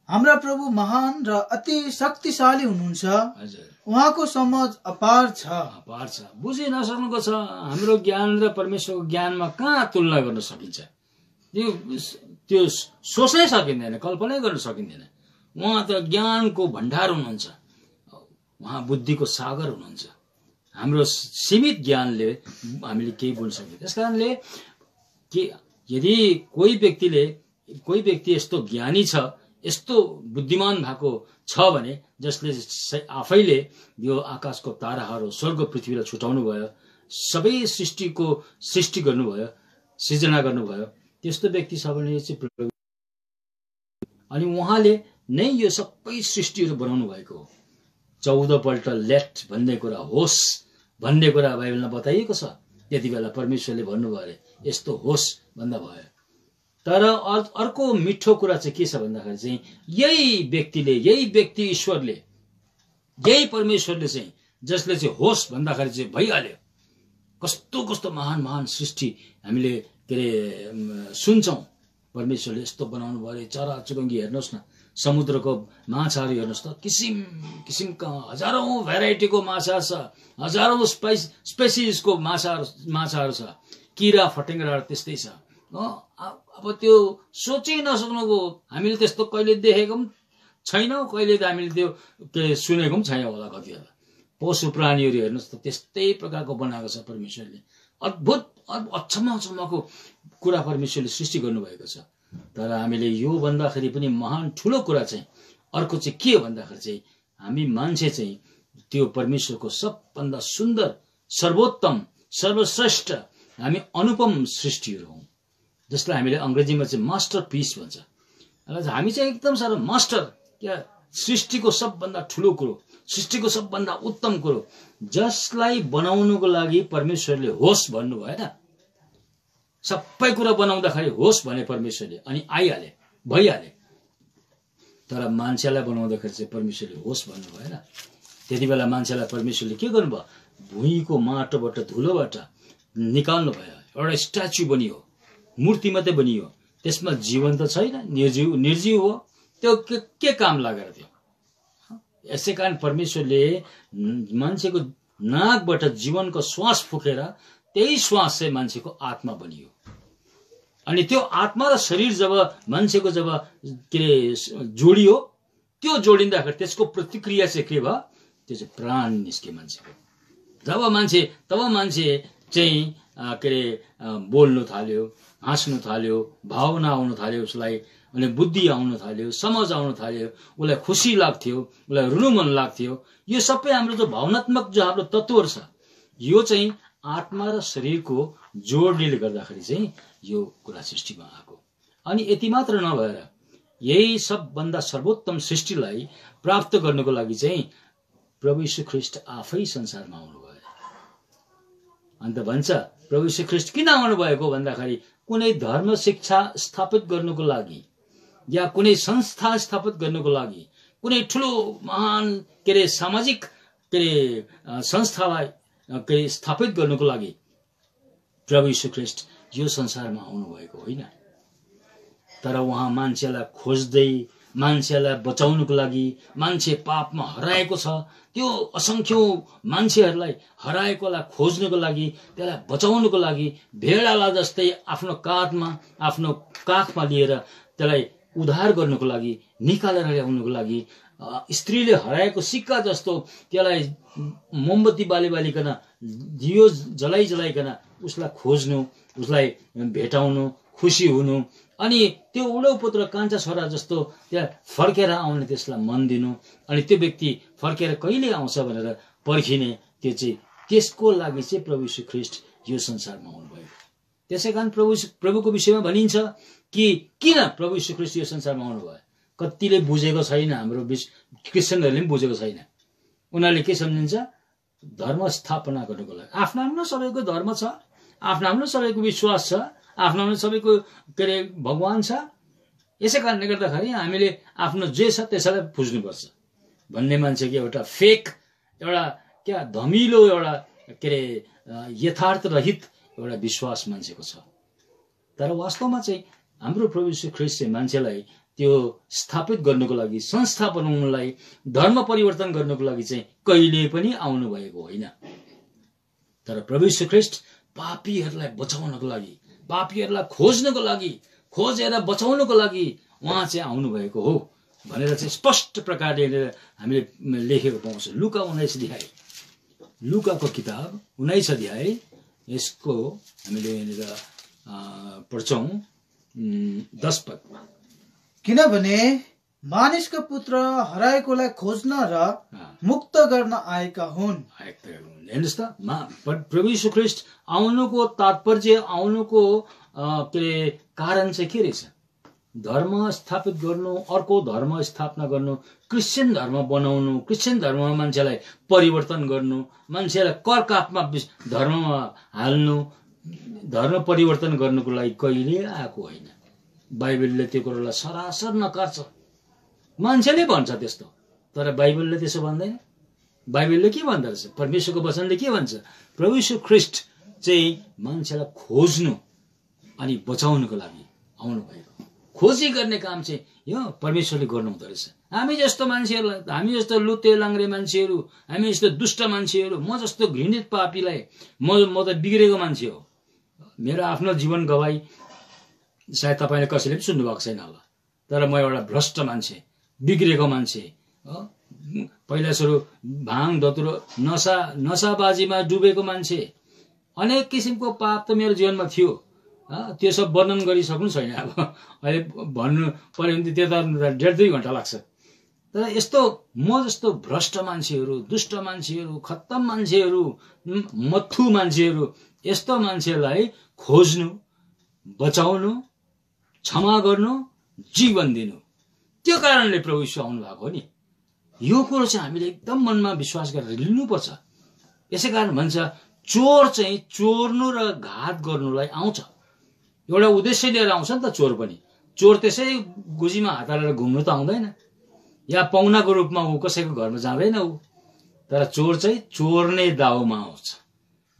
हाम्रा प्रभु महान र अति शक्तिशाली हुनुहुन्छ, उहाँको समझ अपार छ। बुझि नसक्नुको छ। हाम्रो ज्ञान र परमेश्वरको ज्ञानमा कहाँ तुलना गर्न सकिन्छ? त्यो सोच्नै सकिँदैन, कल्पनै गर्न सकिँदैन। उहाँ त ज्ञानको भण्डार हुनुहुन्छ, उहाँ बुद्धिको सागर हुनुहुन्छ। हाम्रो सीमित ज्ञानले हामीले केही बोल्न सक्दैन। त्यस कारणले कि यदि कोही व्यक्ति यस्तो ज्ञानी छ, यस्तो बुद्धिमान भएको छ भने, जसले आफैले यो आकाशको ताराहरू, स्वर्ग पृथ्वीलाई छुटाउनु भयो, सबै सृष्टिको सृष्टि गर्नुभयो, सृजना गर्नुभयो, त्यस्तो व्यक्ति छ भने चाहिँ, अनि उहाँले नै यो सबै सृष्टिहरू बनाउनु भएको हो। 14 पल्ट लेट भन्ने कुरा, होस् भन्ने कुरा बाइबलमा बताइएको छ। त्यति बेला परमेश्वरले भन्नुभयो अरे यस्तो होस् भन्दा भयो। तर अर्को मिठो कुरा चाहिँ के छ भन्दाखेरि चाहिँ, यही व्यक्ति ईश्वरले, यही परमेश्वरले चाहिँ, जसले चाहिँ होस् भन्दाखेरि चाहिँ भइहाल्यो। कस्तो कस्तो महान महान सृष्टि हामीले के अरे सुन्छौँ। परमेश्वरले यस्तो बनाउनु भयो अरे। चरा चुरुङ्गी हेर्नुहोस् न, समुद्रको माछाहरू हेर्नुहोस् त, किसिम किसिमका हजारौं भेराइटीको माछा छ, हजारौं स्पेसिसको माछाहरू छ, किरा फटेङ्ग्राहरू त्यस्तै छ। अब त्यो सोचै नसक्नुको, हामीले त्यस्तो कहिले देखेको पनि छैनौँ, कहिले त हामीले त्यो सुनेको पनि छैन होला। कति होला पशु प्राणीहरू हेर्नुहोस् त, त्यस्तै प्रकारको बनाएको छ परमेश्वरले। अद्भुत अचम्मको कुरा परमेश्वरले सृष्टि गर्नुभएको छ। तर हामीले यो भन्दाखेरि पनि महान ठुलो कुरा चाहिँ अर्को चाहिँ के हो भन्दाखेरि चाहिँ, हामी मान्छे चाहिँ त्यो परमेश्वरको सबभन्दा सुन्दर, सर्वोत्तम, सर्वश्रेष्ठ, हामी अनुपम सृष्टिहरू हौँ, जसलाई हामीले अङ्ग्रेजीमा चाहिँ मास्टर पिस भन्छ। हामी चाहिँ एकदम साह्रो मास्टर, क्या सृष्टिको सबभन्दा ठुलो कुरो, सृष्टिको सबभन्दा उत्तम कुरो, जसलाई बनाउनुको लागि परमेश्वरले होस् भन्नु भएन। सबै कुरा बनाउँदाखेरि होस् भने परमेश्वरले, अनि आइहाले, भइहाले। तर मान्छेलाई बनाउँदाखेरि चाहिँ परमेश्वरले होस् भन्नु भएन। त्यति बेला मान्छेलाई परमेश्वरले के गर्नुभयो? भुइँको माटोबाट, धुलोबाट निकाल्नु भयो। एउटा स्ट्याचु बनियो, मूर्ति मात्रै बनियो, त्यसमा जीवन त छैन, निर्जीव हो। त्यो के काम लागेर थियो? यसै कारण परमेश्वरले मान्छेको नाकबाट जीवनको श्वास फुकेर, त्यही श्वास चाहिँ मान्छेको आत्मा बनियो। अनि त्यो आत्मा र शरीर जब मान्छेको जब जोडियो, त्यो जोडिँदाखेरि त्यसको प्रतिक्रिया चाहिँ के भयो? त्यो चाहिँ प्राण निस्क्यो मान्छेको। तब मान्छे चाहिँ बोल्नु थाल्यो, हाँस्नु थाल्यो, भावना आउनु थाल्यो उसलाई, अनि बुद्धि आउनु थाल्यो, समझ आउनु थाल्यो, उसलाई खुसी लाग्थ्यो, उसलाई रुनु मन लाग्थ्यो। यो सबै हाम्रो जो भावनात्मक जो हाम्रो तत्त्वहरू छ, यो चाहिँ आत्मा र शरीरको जोडले गर्दाखेरि चाहिँ यो कुरा सृष्टिमा आएको। अनि यति मात्र नभएर यही सबभन्दा सर्वोत्तम सृष्टिलाई प्राप्त गर्नको लागि चाहिँ प्रभु यीशु ख्रीष्ट आफै संसारमा आउनुभयो। अन्त भन्छ प्रभु यीशु ख्रीष्ट किन आउनुभएको भन्दाखेरि कुनै धर्म शिक्षा स्थापित गर्नुको लागि, या कुनै संस्था स्थापित गर्नुको लागि, कुनै ठुलो महान सामाजिक संस्थालाई स्थापित गर्नुको लागि प्रभु यीशु ख्रीष्ट यो संसारमा आउनु भएको होइन। तर उहाँ मान्छेलाई खोज्दै मान्छेलाई बचाउनुको लागि, मान्छे पापमा हराएको छ, त्यो असंख्यौं मान्छेहरूलाई हराएकोलाई खोज्नुको लागि, त्यसलाई बचाउनुको लागि भेडाला जस्तै आफ्नो काँधमा, आफ्नो काखमा लिएर त्यसलाई उद्धार गर्नुको लागि, निकालेर ल्याउनुको लागि, स्त्रीले हराएको सिक्का जस्तो त्यसलाई मोमबत्ती बालिकन दियो जलाइकन उसलाई खोज्नु, उसलाई भेटाउनु, खुसी हुनु, अनि त्यो उडौ पुत्र कान्छा छोरा जस्तो त्यहाँ फर्केर आउने त्यसलाई मन दिनु, अनि त्यो व्यक्ति फर्केर कहिले आउँछ भनेर पर्खिने, त्यो चाहिँ त्यसको लागि चाहिँ प्रभु यीशु ख्रीष्ट यो संसारमा आउनुभयो। त्यसैकारण प्रभुको विषयमा भनिन्छ कि किन प्रभु यीशु ख्रीष्ट यो संसारमा आउनुभयो। कतिले बुझेको छैन, हाम्रो क्रिस्चियनहरूले पनि बुझेको छैन। उनीहरूले के सम्झिन्छ, धर्म स्थापना गर्नुको लागि। आफ्नो आफ्नो सबैको धर्म छ, आफ्नो आफ्नो सबैको विश्वास छ, आफ्नो आफ्नो सबैको के अरे भगवान छ। यसै कारणले गर्दाखेरि हामीले आफ्नो जे छ त्यसैलाई पुज्नुपर्छ भन्ने मान्छेको एउटा फेक, एउटा क्या धमिलो, एउटा के अरे यथार्थ रहित एउटा विश्वास मान्छेको छ। तर वास्तवमा चाहिँ हाम्रो प्रभु यीशु ख्रीष्ट चाहिँ मान्छेलाई त्यो स्थापित गर्नुको लागि, संस्था बनाउनलाई, धर्म परिवर्तन गर्नुको लागि चाहिँ कहिले पनि आउनु भएको होइन। तर प्रभु यीशु ख्रीष्ट पापीहरूलाई बचाउनको लागि, पापीहरूलाई खोज्नको लागि, खोजेर बचाउनको लागि उहाँ चाहिँ आउनु भएको हो भनेर चाहिँ स्पष्ट प्रकारले हामीले लेखेको पाउँछ। लुका 19 अध्याय, लुकाको किताब 19 अध्याय, यसको हामीले यहाँनिर पढ्छौँ 10 पदमा। किनभने मानिसका पुत्र हराएकोलाई खोज्न र मुक्त गर्न आएका हुन्। हेर्नुहोस् त, प्रभु यीशु ख्रीष्ट आउनुको तात्पर्य, आउनुको के अरे कारण चाहिँ के रहेछ? धर्म स्थापित गर्नु, अर्को धर्म स्थापना गर्नु, क्रिस्चियन धर्म बनाउनु, क्रिस्चियन धर्ममा मान्छेलाई परिवर्तन गर्नु, मान्छेलाई कर्कापमा धर्ममा हाल्नु, धर्म परिवर्तन गर्नुको लागि कहिले आएको होइन। बाइबलले त्यो कुरोलाई सरासर नकार्छ। मान्छेले भन्छ त्यस्तो, तर बाइबलले त्यसो भन्दैन। बाइबलले के भन्दो रहेछ? परमेश्वरको वचनले के भन्छ? प्रभु यीशु ख्रीष्ट चाहिँ मान्छेलाई खोज्नु अनि बचाउनुको लागि आउनु भएको। खोजी गर्ने काम चाहिँ यो परमेश्वरले गर्नु हुँदो रहेछ। हामी जस्तो मान्छेहरूलाई, हामी जस्तो लुते लाङ्रे मान्छेहरू, हामी जस्तो दुष्ट मान्छेहरू, म जस्तो घृणित पापीलाई, म त बिग्रेको मान्छे हो। मेरो आफ्नो जीवन गवाई सायद तपाईँले कसैले पनि सुन्नुभएको छैन होला, तर म एउटा भ्रष्ट मान्छे, बिग्रेको मान्छे, पहिला सुरु भाङ धतुरो नसाबाजीमा डुबेको मान्छे, अनेक किसिमको पाप त मेरो जीवनमा थियो। त्यो सब वर्णन गरिसक्नु छैन। अब अहिले भन्नु पर्यो भने त्यो त 1.5-2 घन्टा लाग्छ। तर यस्तो म जस्तो भ्रष्ट मान्छेहरू, दुष्ट मान्छेहरू, खत्तम मान्छेहरू, मत्थु मान्छेहरू, यस्तो मान्छेलाई खोज्नु, बचाउनु, क्षमा गर्नु, जीवन दिनु, त्यो कारणले प्रभु यीशु आउनु भएको हो नि। यो कुरो चाहिँ हामीले एकदम मनमा विश्वास गरेर लिनुपर्छ। यसै कारण भन्छ चोर चाहिँ चोर्नु र घात गर्नुलाई आउँछ। एउटा उद्देश्य लिएर आउँछ नि त चोर पनि। चोर त्यसै गुजीमा हात हालेर घुम्नु त आउँदैन, या पाहुनाको रूपमा ऊ कसैको घरमा जाँदैन ऊ। तर चोर चाहिँ चोर्ने दाउमा आउँछ।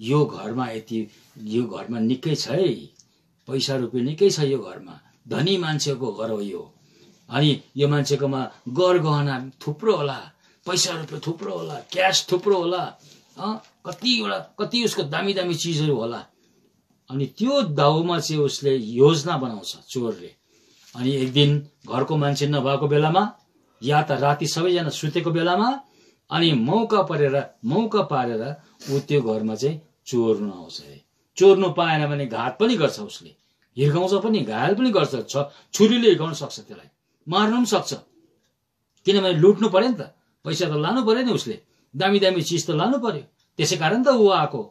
यो घरमा यति, यो घरमा निकै छ है, पैसा रुपियाँ निकै छ यो घरमा, धनी मान्छेको घर हो यो, अनि यो मान्छेकोमा गहना थुप्रो होला, पैसा रुपियाँ थुप्रो होला, क्यास थुप्रो होला, कति उसको दामी दामी चिजहरू होला। अनि त्यो दाउमा चाहिँ उसले योजना बनाउँछ चोरले। अनि एक दिन घरको मान्छे नभएको बेलामा, या त राति सबैजना सुतेको बेलामा, अनि मौका पारेर ऊ त्यो घरमा चाहिँ चोर्नु आउँछ। चोर्नु पाएन भने घात पनि गर्छ, उसले हिर्काउँछ पनि, घायल पनि गर्छ। छुरीले हिर्काउन सक्छ, त्यसलाई मार्नु पनि सक्छ। किनभने लुट्नु पर्यो नि त, पैसा त लानु पर्यो नि, उसले दामी दामी चिज त लानु पर्यो। त्यसै कारण त ऊ आएको।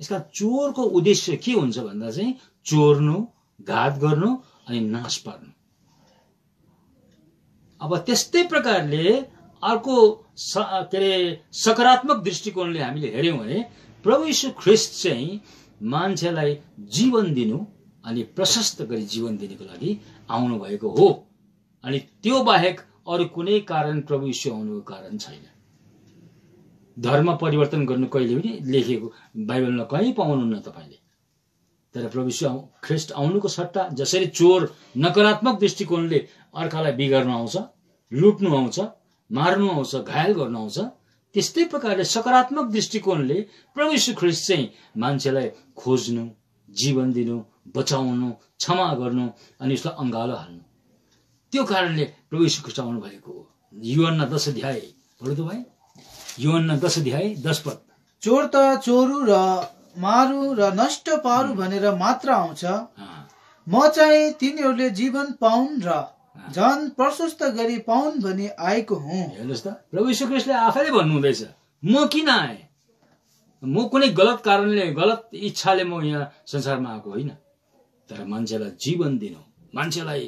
यसका चोरको उद्देश्य के हुन्छ भन्दा चाहिँ चोर्नु, घात गर्नु अनि नाश पार्नु। अब त्यस्तै प्रकारले अर्को के अरे सकारात्मक दृष्टिकोणले हामीले हेर्यौं भने प्रभु यीशु ख्रीष्ट चाहिँ मान्छेलाई जीवन दिनु अनि प्रशस्त गरी जीवन दिनको लागि आउनु भएको हो। अनि त्यो बाहेक अरू कुनै कारण प्रभु यीशु आउनुको कारण छैन। धर्म परिवर्तन गर्नु कहिले पनि लेखेको बाइबलमा कहीँ पाउनुहुन्न तपाईँले। तर प्रभु यीशु ख्रीष्ट आउनुको सट्टा जसरी चोर नकारात्मक दृष्टिकोणले अर्कालाई बिगार्नु आउँछ, लुट्नु आउँछ, मार्नु आउँछ, घायल गर्नु आउँछ, त्यस्तै प्रकारले सकारात्मक दृष्टिकोणले प्रभु यीशु ख्रीष्ट चाहिँ मान्छेलाई खोज्नु, जीवन दिनु, बचाउनु, क्षमा गर्नु अनि उसलाई अंगालो हाल्नु। त्यो कारणले प्रभु यीशु ख्रीष्ट आउनु भएको हो। यूहन्ना 10 अध्याय पढ्नु त भाइ, यूहन्ना 10 अध्याय 10 पद। चोर त चोरु र मारु र नष्ट पारु भनेर मात्र आउँछ, म चाहिँ तिनीहरूले जीवन पाउन् र झन् प्रशस्त गरी पाउन् भनी आएको हुँ। हेर्नुहोस् त, प्रभु यीशु ख्रीष्टले आफैले भन्नुहुँदैछ, म किन आएँ? म कुनै गलत कारणले, गलत इच्छाले म यहाँ संसारमा आएको होइन, तर मान्छेलाई जीवन दिनु, मान्छेलाई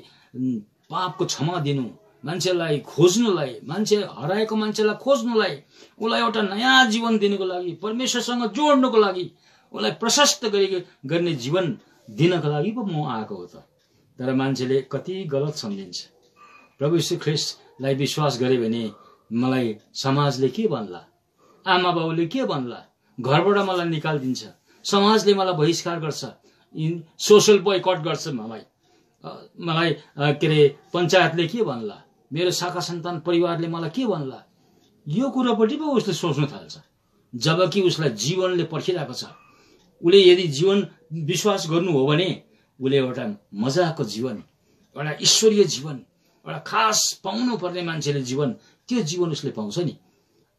पापको क्षमा दिनु, मान्छेलाई खोज्नुलाई, मान्छे हराएको मान्छेलाई खोज्नुलाई, उसलाई एउटा नयाँ जीवन दिनुको लागि, परमेश्वरसँग जोड्नुको लागि, उसलाई प्रशस्त गर्ने जीवन दिनको लागि पो म आएको हो त। तर मान्छेले कति गलत सम्झिन्छ। प्रभु यीशु ख्रीष्टलाई विश्वास गरे भने मलाई समाजले के भन्ला, आमा बाउले के भन्ला, घरबाट मलाई निकालिदिन्छ, समाजले मलाई बहिष्कार गर्छ, सोशल बोयकट गर्छ, मलाई के अरे पञ्चायतले के भन्ला, मेरो शाखा सन्तान परिवारले मलाई के भन्ला, यो कुरापट्टि पो उसले सोच्न थाल्छ। जबकि उसलाई जीवनले पर्खिरहेको छ। उसले यदि जीवन विश्वास गर्नु हो भने उसले एउटा मजाको जीवन, एउटा ईश्वरीय जीवन, एउटा खास पाउनु पर्ने मान्छेले जीवन, त्यो जीवन उसले पाउँछ नि।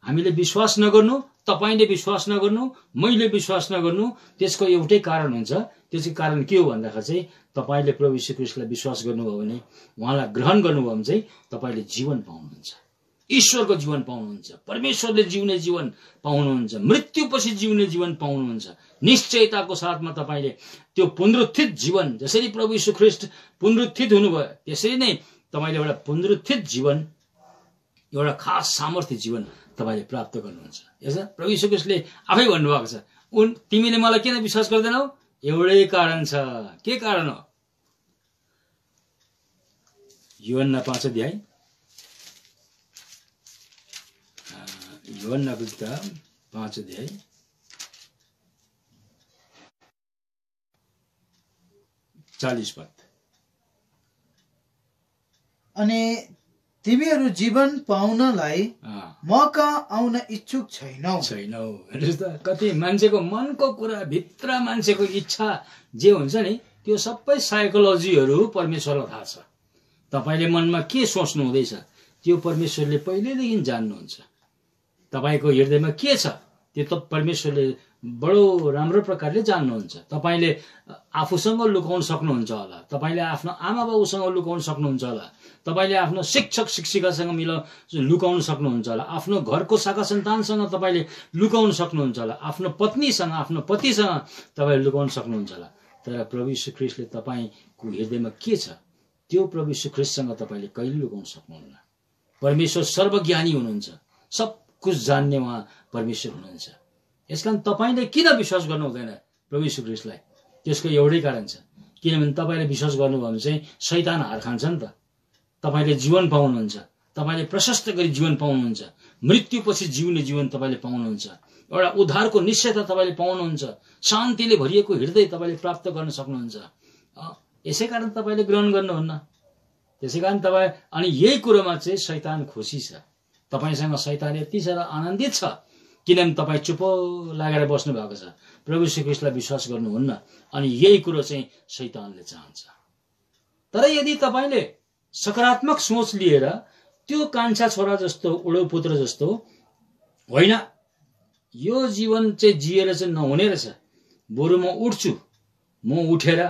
हामीले विश्वास नगर्नु, तपाईले विश्वास नगर्नु, मैले विश्वास नगर्नु, त्यसको एउटै कारण हुन्छ। त्यो चाहिँ कारण के हो भन्दाखेरि चाहिँ तपाईले प्रभु यीशु ख्रीष्टलाई विश्वास गर्नुभयो भने, उहाँलाई ग्रहण गर्नुभयो भने चाहिँ तपाईले जीवन पाउनुहुन्छ, ईश्वरको जीवन पाउनुहुन्छ, परमेश्वरले जिउने जीवन पाउनुहुन्छ, मृत्युपछि जिउने जीवन पाउनुहुन्छ। निश्चयताको साथमा तपाईले त्यो पुनरुत्थित जीवन, जसरी प्रभु यीशु ख्रीष्ट पुनरुत्थित हुनुभयो त्यसरी नै तपाईले एउटा पुनरुत्थित जीवन, एउटा खास सामर्थ्य जीवन तपाईले प्राप्त गर्नुहुन्छ। यसो प्रभु यीशु ख्रीष्टले आफै भन्नुभएको छ, तिमीले मलाई किन विश्वास गर्दैनौ? एउटै कारण छ। के कारण हो? यूहन्ना 5 अध्याय, यूहन्नाको किताब 5 अध्याय 40 पद। अनि तिमीहरू जीवन पाउनलाई म कहाँ आउन इच्छुक छैनौ। हेर्नुहोस् त, कति मान्छेको मनको कुरा, भित्र मान्छेको इच्छा जे हुन्छ नि, त्यो सबै साइकोलोजीहरू परमेश्वरलाई थाहा छ। तपाईले मनमा के सोच्नु हुँदैछ त्यो परमेश्वरले पहिलेदेखि जान्नुहुन्छ। तपाईको हृदयमा के छ त्यो त परमेश्वरले बडो राम्रो प्रकारले जान्नुहुन्छ। तपाईले आफूसँग लुकाउन सक्नुहुन्छ होला, तपाईले आफ्नो आमा बाबुसँग लुकाउन सक्नुहुन्छ होला, तपाईले आफ्नो शिक्षक शिक्षिकासँग लुकाउन सक्नुहुन्छ होला, आफ्नो घरको शाखा सन्तानसँग तपाईले लुकाउन सक्नुहुन्छ होला, आफ्नो पत्नीसँग, आफ्नो पतिसँग तपाईले लुकाउन सक्नुहुन्छ होला। तर प्रभु यीशु ख्रीष्टले तपाईको हृदयमा के छ त्यो प्रभु यीशु ख्रीष्टसँग तपाईले कहिले लुकाउन सक्नुहुन्न। परमेश्वर सर्वज्ञानी हुनुहुन्छ, सब कुछ जान्ने उहाँ परमेश्वर हुनुहुन्छ। यसकारण तपाईले किन विश्वास गर्नु हुँदैन प्रभु यीशु ख्रीष्टलाई? त्यसको एउटै कारण छ, किनभने तपाईले विश्वास गर्नुभयो भने चाहिँ शैतान हार खान्छ नि त। तपाईले जीवन पाउनुहुन्छ, तपाईले प्रशस्त गरी जीवन पाउनुहुन्छ, मृत्युपछि जिउने जीवन तपाईले पाउनुहुन्छ, एउटा उद्धारको निश्चयता तपाईले पाउनुहुन्छ, शान्तिले भरिएको हृदय तपाईले प्राप्त गर्न सक्नुहुन्छ। यसै कारण तपाईले ग्रहण गर्नुहुन्न। त्यसै कारण तपाईँ, अनि यही कुरोमा चाहिँ शैतान खुसी छ। तपाईसँग शैतान यति साह्रो आनन्दित छ किनभने तपाईँ चुप लागेर बस्नु भएको छ, प्रभु यीशु ख्रीष्टलाई विश्वास गर्नुहुन्न। अनि यही कुरो चाहिँ शैतानले चाहन्छ। तर यदि तपाईले सकारात्मक सोच लिएर त्यो कान्छा छोरा जस्तो, उडो पुत्र जस्तो होइन, यो जीवन चाहिँ जिएर चाहिँ नहुने रहेछ, बरु म उठ्छु, म उठेर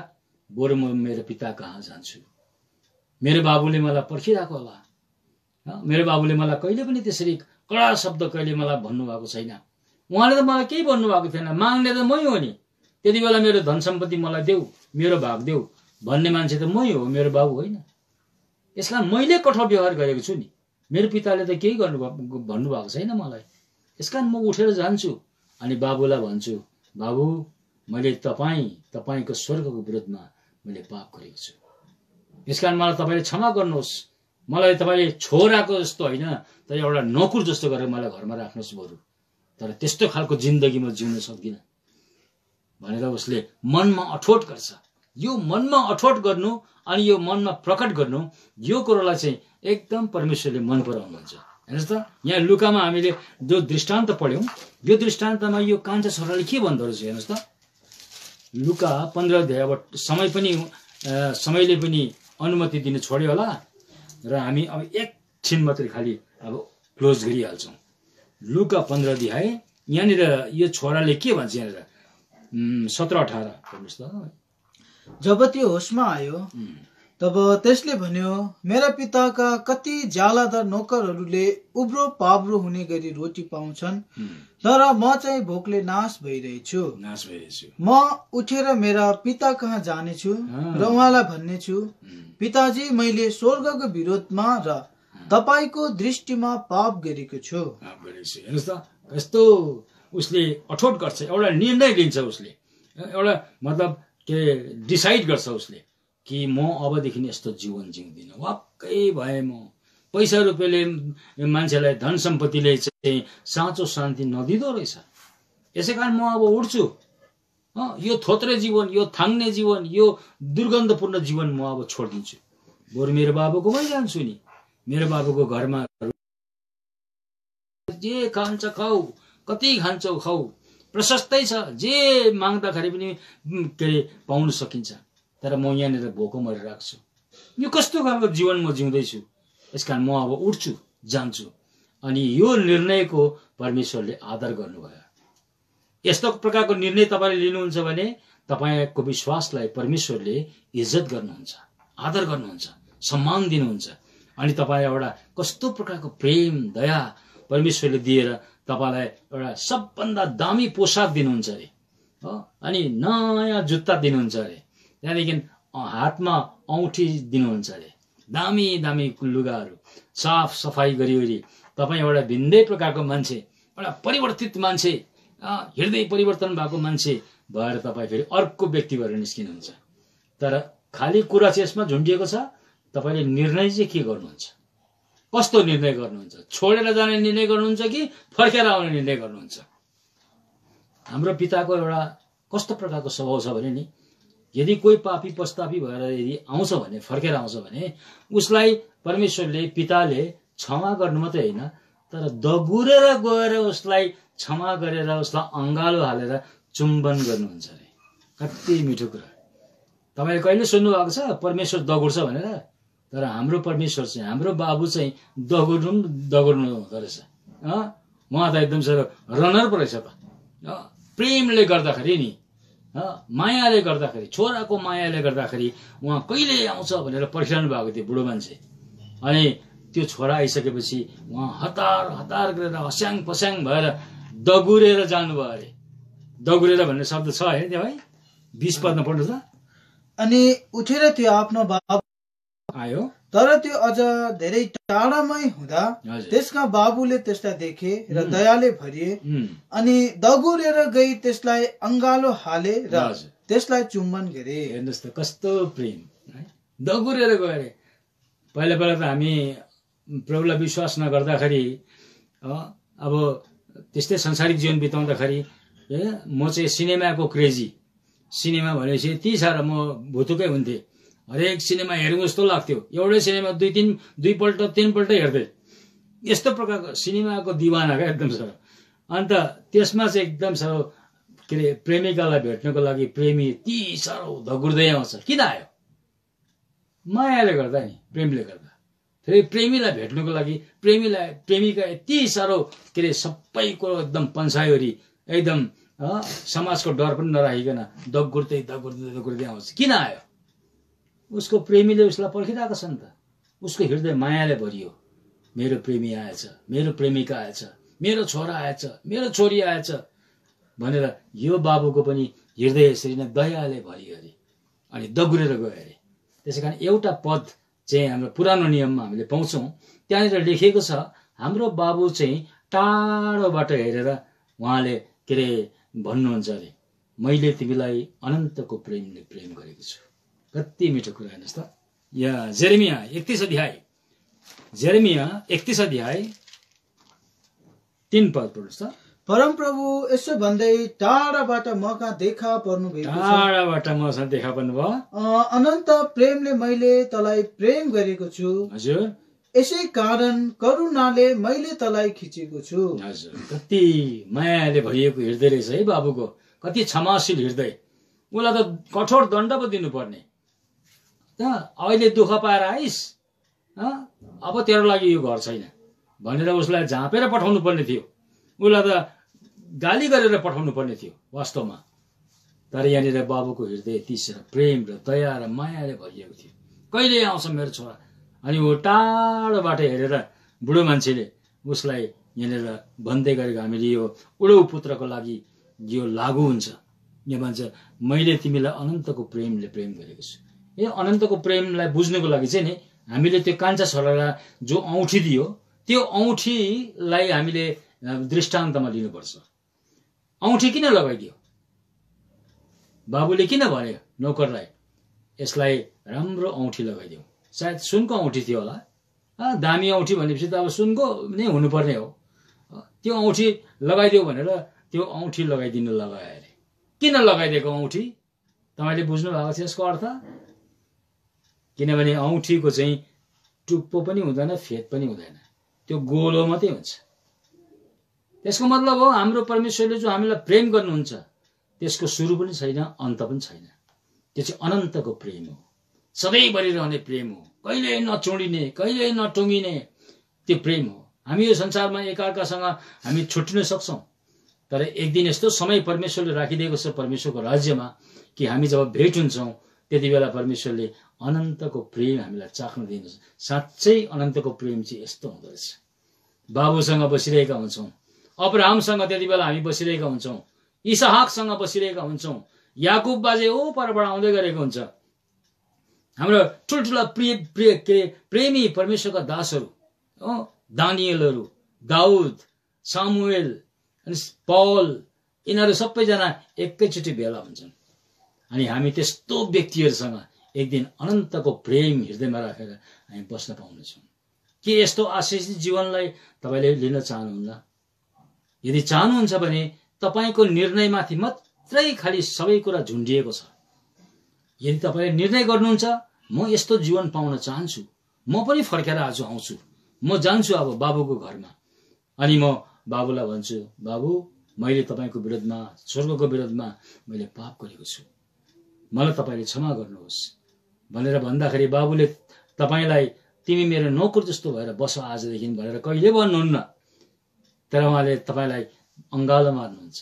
बरु म मेरो पिता कहाँ जान्छु, मेरो बाबुले मलाई पर्खिरहेको होला, मेरो बाबुले मलाई कहिले पनि त्यसरी कडा शब्द कहिले मलाई भन्नुभएको छैन, उहाँले त मलाई केही भन्नुभएको थिएन, माग्ने त मै हो नि, त्यति बेला मेरो धन सम्पत्ति मलाई देऊ, मेरो भाग देऊ भन्ने मान्छे त मै हो, मेरो बाबु होइन। यसकारण मैले कठोर व्यवहार गरेको छु नि, मेरो पिताले त केही भन्नुभएको छैन मलाई। यसकारण म उठेर जान्छु अनि बाबुलाई भन्छु, बाबु मैले तपाईँको स्वर्गको विरुद्धमा मैले पाप गरेको छु, यसकारण मलाई तपाईँले क्षमा गर्नुहोस्, मलाई तपाईँले छोराको जस्तो होइन तर एउटा नोकर जस्तो गरेर मलाई घरमा राख्नुहोस् बरु, तर त्यस्तो खालको जिन्दगी म जिउन सक्दिनँ भनेर उसले मनमा अठोट गर्छ। यो मनमा अठोट गर्नु अनि यो मनमा प्रकट गर्नु, यो कुरोलाई चाहिँ एकदम परमेश्वरले मन पराउनुहुन्छ। हेर्नुहोस् त, यहाँ लुकामा हामीले जो दृष्टान्त पढ्यौं, यो दृष्टान्तमा यो कान्छा छोराले के भन्दो रहेछ हेर्नुहोस् त। लुका 15 अध्याय, अब समयले पनि अनुमति दिन छोड्यो होला र हामी अब एकछिन मात्रै खाली अब क्लोज गरिहाल्छौँ। लुका 15 अध्याय, यहाँनिर यो छोराले के भन्छ यहाँनिर 17-18 पढ्नुहोस् त। जब त्यो होसमा आयो तब त्यसले भन्यो, मेरा पिताका कति ज्यालादार नोकरहरूले उब्रो पाब्रो हुने गरी रोटी पाउँछन्, तर म चाहिँ भोकले नाश भइरहेछु। म उठेर मेरा पिता कहाँ जानेछु र उहाँलाई भन्नेछु, पिताजी, मैले स्वर्गको विरोधमा र तपाईको दृष्टिमा पाप गरेको छु। हेर्नुहोस् त, कस्तो उसले अठोट गर्छ, एउटा निर्णय लिन्छ उसले, एउटा मतलब के डिसाइड गर्छ उसले कि म अबदेखि यस्तो जीवन जिउँदिन, वाक्कै भए म पैसा रुपियाँले मान्छेलाई धन सम्पत्तिले चाहिँ साँचो शान्ति नदिँदो रहेछ, यसै कारण म अब उठ्छु। यो थोत्रे जीवन, यो थाङ्ने जीवन, यो दुर्गन्धपूर्ण जीवन म अब छोडिदिन्छु, बरु मेरो बाबुकोमै जान्छु नि। मेरो बाबुको घरमा जे खान्छ खाऊ, कति खान्छौ खाऊ, प्रशस्तै छ, जे माग्दाखेरि पनि के अरे पाउन सकिन्छ, तर म यहाँनिर भोको मरिरहेको छु। यो कस्तो खालको जीवन म जिउँदैछु, यसकारण म अब उठ्छु, जान्छु। अनि यो निर्णयको परमेश्वरले आदर गर्नुभयो। यस्तो प्रकारको निर्णय तपाईँले लिनुहुन्छ भने तपाईँको विश्वासलाई परमेश्वरले इज्जत गर्नुहुन्छ, आदर गर्नुहुन्छ, सम्मान दिनुहुन्छ। अनि तपाईँ एउटा कस्तो प्रकारको प्रेम दया परमेश्वरले दिएर तपाईँलाई एउटा सबभन्दा दामी पोसाक दिनुहुन्छ अरे, अनि नयाँ जुत्ता दिनुहुन्छ अरे, त्यहाँदेखि हातमा औँठी दिनुहुन्छ अरे, दामी दामी लुगाहरू, साफ सफाई गरिवरी तपाईँ एउटा भिन्दै प्रकारको मान्छे, एउटा परिवर्तित मान्छे, हृदय परिवर्तन भएको मान्छे भएर तपाईँ फेरि अर्को व्यक्ति भएर निस्किनुहुन्छ। तर खाली कुरा चाहिँ यसमा झुन्डिएको छ, तपाईँले निर्णय चाहिँ के गर्नुहुन्छ, कस्तो निर्णय गर्नुहुन्छ, छोडेर जाने निर्णय गर्नुहुन्छ कि फर्केर आउने निर्णय गर्नुहुन्छ। हाम्रो पिताको एउटा कस्तो प्रकारको स्वभाव छ भने नि, यदि कोही पापी पस्तापी भएर यदि आउँछ भने, फर्केर आउँछ भने उसलाई परमेश्वरले पिताले क्षमा गर्नु मात्रै होइन, तर दगुरेर गएर उसलाई क्षमा गरेर उसलाई अङ्गालो हालेर चुम्बन गर्नुहुन्छ अरे। कति मिठो कुरा। तपाईँले कहिले सुन्नु भएको छ परमेश्वर दगुर्छ भनेर? तर हाम्रो परमेश्वर चाहिँ, हाम्रो बाबु चाहिँ दगुर्नु हुँदो रहेछ। उहाँ त एकदम साह्रो रनर पो रहेछ त। प्रेमले गर्दाखेरि नि, मायाले गर्दाखेरि, छोराको मायाले गर्दाखेरि उहाँ कहिले आउँछ भनेर पर्खिरहनु भएको थियो बुढो मान्छे। अनि त्यो छोरा आइसकेपछि उहाँ हतार हतार गरेर हस्याङ पस्याङ भएर दगुरेर जानुभयो अरे। दगुरेर भन्ने शब्द छ है त्यो, है 20 पदमा पढ्नु त। अनि उठेर त्यो आफ्नो बाबु आयो, तर त्यो अझ धेरै टाढामै हुँदा त्यसका बाबुले त्यसलाई देखे र दयाले भरिए अनि दगुरेर गई त्यसलाई अङ्गालो हाले र त्यसलाई चुम्बन गरे। हेर्नुहोस् त कस्तो प्रेम, दगुरेर गयो अरे। पहिला पहिला त हामी प्रभुलाई विश्वास नगर्दाखेरि, अब त्यस्तै संसारिक जीवन बिताउँदाखेरि म चाहिँ सिनेमाको क्रेजी, सिनेमा भनेपछि यति साह्रो म भुतुकै हुन्थेँ। हरेक सिनेमा हेरौँ जस्तो लाग्थ्यो, एउटै सिनेमा दुईपल्ट तीनपल्ट हेर्दै, यस्तो प्रकारको सिनेमाको दिवाना क्या एकदम साह्रो। अन्त त्यसमा चाहिँ एकदम साह्रो के अरे प्रेमिकालाई भेट्नको लागि प्रेमी यति साह्रो दगुर्दै आउँछ। किन आयो? मायाले गर्दा नि, प्रेमले गर्दा। फेरि प्रेमीलाई भेट्नुको लागि प्रेमिका यति साह्रो के अरे सबै कुरो एकदम पन्सायोरी, एकदम समाजको डर पनि नराखिकन दगुर्दै दगुर्दै दगुर्दै आउँछ। किन आयो? उसको प्रेमीले उसलाई पर्खिरहेको छ नि त। उसको हृदय मायाले भरियो। मेरो प्रेमी आएछ, मेरो प्रेमिका आएछ, मेरो छोरा आएछ, मेरो छोरी आएछ भनेर यो बाबुको पनि हृदय यसरी नै दयाले भरियो अरे अनि दगुरेर गयो अरे। त्यसै कारण एउटा पद चाहिँ हाम्रो पुरानो नियममा हामीले पाउँछौँ, त्यहाँनिर लेखिएको छ, हाम्रो बाबु चाहिँ टाढोबाट हेरेर उहाँले के अरे भन्नुहुन्छ अरे, मैले तिमीलाई अनन्तको प्रेमले प्रेम गरेको छु। कति मिठो कुरा। हेर्नुहोस् त, यहाँ जेरेमिया 31 अध्याय 3 पद पढ्नुहोस् त। परमप्रभु यसो भन्दै टाढाबाट मका देखा पर्नु भएको छ। टाढाबाट मसँग देखा पर्नु भयो। अनन्त प्रेमले मैले तँलाई प्रेम गरेको छु। हजुर, यसै कारण करुणाले मैले तँलाई खिचेको छु। हजुर, कति मायाले भरिएको हृदय रहेछ है बाबुको, कति क्षमाशील हृदय। उसलाई त कठोर दण्ड पो दिनुपर्ने। अहिले दुःख पाएर आइस, अब तेरो लागि यो घर छैन भनेर उसलाई झाँपेर पठाउनु पर्ने थियो। उसलाई त गाली गरेर पठाउनु पर्ने थियो वास्तवमा। तर यहाँनिर बाबुको हृदय तीक्ष्ण प्रेम र दया र मायाले भरिएको थियो। कहिले आउँछ मेरो छोरा? अनि ऊ टाढोबाट हेरेर बुढो मान्छेले उसलाई यहाँनिर भन्दै गरेको हामीले यो उडौ पुत्रको लागि यो लागू हुन्छ। यहाँ भन्छ मैले तिमीलाई अनन्तको प्रेमले प्रेम गरेको छु। यो अनन्तको प्रेमलाई बुझ्नुको लागि चाहिँ नि हामीले त्यो कान्छा छोरालाई जो औँठी दियो त्यो औँठीलाई हामीले दृष्टान्तमा लिनुपर्छ। औँठी किन लगाइदियो? बाबुले किन भन्यो नौकरलाई यसलाई राम्रो औँठी लगाइदियो? सायद सुनको औँठी थियो होला। दामी औँठी भनेपछि त अब सुनको नै हुनुपर्ने हो। त्यो औँठी लगाइदियो भनेर त्यो औँठी लगाइदिनु लगायो अरे। किन लगाइदिएको औँठी? तपाईँले बुझ्नु भएको छ यसको अर्थ? किनभने औँठीको चाहिँ टुप्पो पनि हुँदैन, फेद पनि हुँदैन, त्यो गोलो मात्रै हुन्छ। त्यसको मतलब हो हाम्रो परमेश्वरले जो हामीलाई प्रेम गर्नुहुन्छ त्यसको सुरु पनि छैन, अन्त पनि छैन। त्यो चाहिँ अनन्तको प्रेम हो, सधैँभरि रहने प्रेम हो, कहिले नचोडिने, कहिले नटुङ्गिने त्यो प्रेम हो। हामी यो संसारमा एकअर्कासँग हामी छुट्टिन सक्छौँ, तर एक दिन यस्तो समय परमेश्वरले राखिदिएको छ परमेश्वरको राज्यमा कि हामी जब भेट हुन्छौँ त्यति बेला परमेश्वरले अनन्तको प्रेम हामीलाई चाख्न दिनुहुन्छ। साँच्चै अनन्तको प्रेम चाहिँ यस्तो हुँदो रहेछ। बाबुसँग बसिरहेका हुन्छौँ, अब्राहमसँग त्यति बेला हामी बसिरहेका हुन्छौँ, इसहाकसँग बसिरहेका हुन्छौँ, याकुब बाजे ओ परबाट आउँदै गरेको हुन्छ। हाम्रो ठुल्ठुला प्रेमी परमेश्वरका दासहरू, दानियलहरू, दाउद, सामुएल अनि पौल, यिनीहरू सबैजना एकैचोटि भेला हुन्छन्। अनि हामी त्यस्तो व्यक्तिहरूसँग एक दिन अनन्तको प्रेम हृदयमा राखेर हामी बस्न पाउनेछौँ। के यस्तो आशिषित जीवनलाई तपाईँले लिन चाहनुहुन्न? यदि चाहनुहुन्छ भने तपाईँको निर्णयमाथि मात्रै खालि सबै कुरा झुन्डिएको छ। यदि तपाईँले निर्णय गर्नुहुन्छ म यस्तो जीवन पाउन चाहन्छु, म पनि फर्केर आज आउँछु, म जान्छु अब बाबुको घरमा, अनि म बाबुलाई भन्छु बाबु मैले तपाईँको विरोधमा, स्वर्गको विरोधमा मैले पाप गरेको छु, मलाई तपाईँले क्षमा गर्नुहोस् भनेर भन्दाखेरि बाबुले तपाईँलाई तिमी मेरो नोकर जस्तो भएर बस आजदेखि भनेर कहिले भन्नुहुन्न। तर उहाँले तपाईँलाई अङ्गालो मार्नुहुन्छ,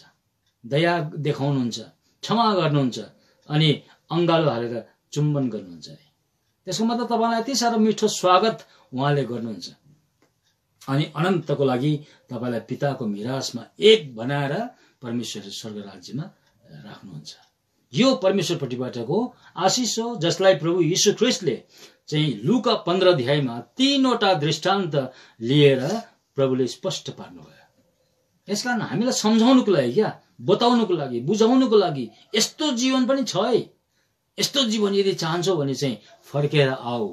दया देखाउनुहुन्छ, क्षमा गर्नुहुन्छ अनि अङ्गालो हालेर चुम्बन गर्नुहुन्छ। त्यसको मतलब तपाईँलाई यति साह्रो मिठो स्वागत उहाँले गर्नुहुन्छ अनि अनन्तको लागि तपाईँलाई पिताको मिरासमा एक बनाएर परमेश्वर स्वर्ग राज्यमा राख्नुहुन्छ। यो परमेश्वरपट्टिबाटको आशिष हो, जसलाई प्रभु यीशु ख्रीष्टले चाहिँ लुका 15 अध्यायमा 3वटा दृष्टान्त लिएर प्रभुले स्पष्ट पार्नुभयो। यसकारण हामीलाई सम्झाउनुको लागि, क्या बताउनुको लागि, बुझाउनुको लागि यस्तो जीवन पनि छ है। यस्तो जीवन यदि चाहन्छौ भने चाहिँ फर्केर आऊ,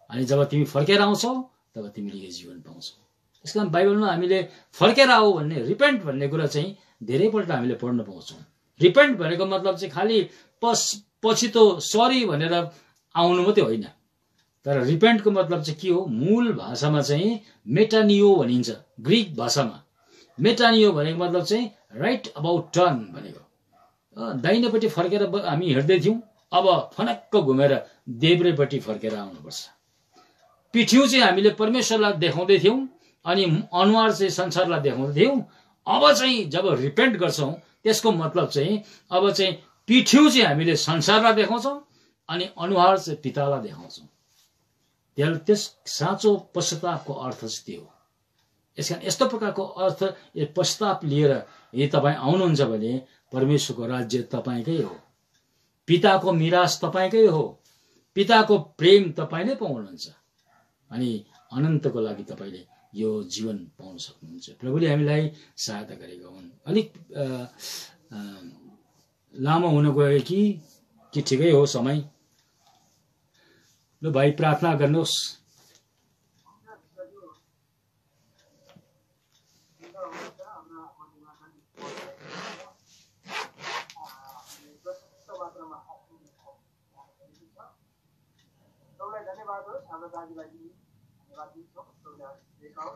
अनि जब तिमी फर्केर आउँछौ तब तिमीले यो जीवन पाउँछौ। यसकारण बाइबलमा हामीले फर्केर आऊ भन्ने, रिपेन्ट भन्ने कुरा चाहिँ धेरैपल्ट हामीले पढ्न पाउँछौँ। रिपेन्ट भनेको मतलब चाहिँ खालि पछि त सरी भनेर आउनु मात्रै होइन, तर रिपेन्टको मतलब चाहिँ के हो? मूल भाषामा चाहिँ मेटानियो भनिन्छ। ग्रिक भाषामा मेटानियो भनेको मतलब चाहिँ राइट अबाउट टर्न भनेको। दाहिनेपट्टि फर्केर हामी हिँड्दै थियौँ, अब फनक्क घुमेर देब्रेपट्टि फर्केर आउनुपर्छ। पिठ्यौँ चाहिँ हामीले परमेश्वरलाई देखाउँदै थियौँ अनि अनुहार चाहिँ संसारलाई देखाउँदै थियौँ। अब चाहिँ जब रिपेन्ट गर्छौँ त्यसको मतलब चाहिँ अब चाहिँ पिठ्यौँ चाहिँ हामीले संसारलाई देखाउँछौँ अनि अनुहार चाहिँ पितालाई देखाउँछौँ। त्यस साँचो पश्चातापको अर्थ चाहिँ त्यो हो। यसकारण यस्तो प्रकारको अर्थ पश्चाताप लिएर यदि तपाईँ आउनुहुन्छ भने परमेश्वरको राज्य तपाईँकै हो, पिताको मिरास तपाईँकै हो, पिताको प्रेम तपाईँले पाउनुहुन्छ अनि अनन्तको लागि तपाईँले यो जीवन पाउन सक्नुहुन्छ। प्रभुले हामीलाई सहायता गरेका हुन्। अलिक लामो हुन गयो कि ठिकै हो समय? ल भाइ प्रार्थना गर्नुहोस्। धन्यवाद होस् हाम्रो दाजुभाइ धन्यवाद दिन्छौँ। देखाउँ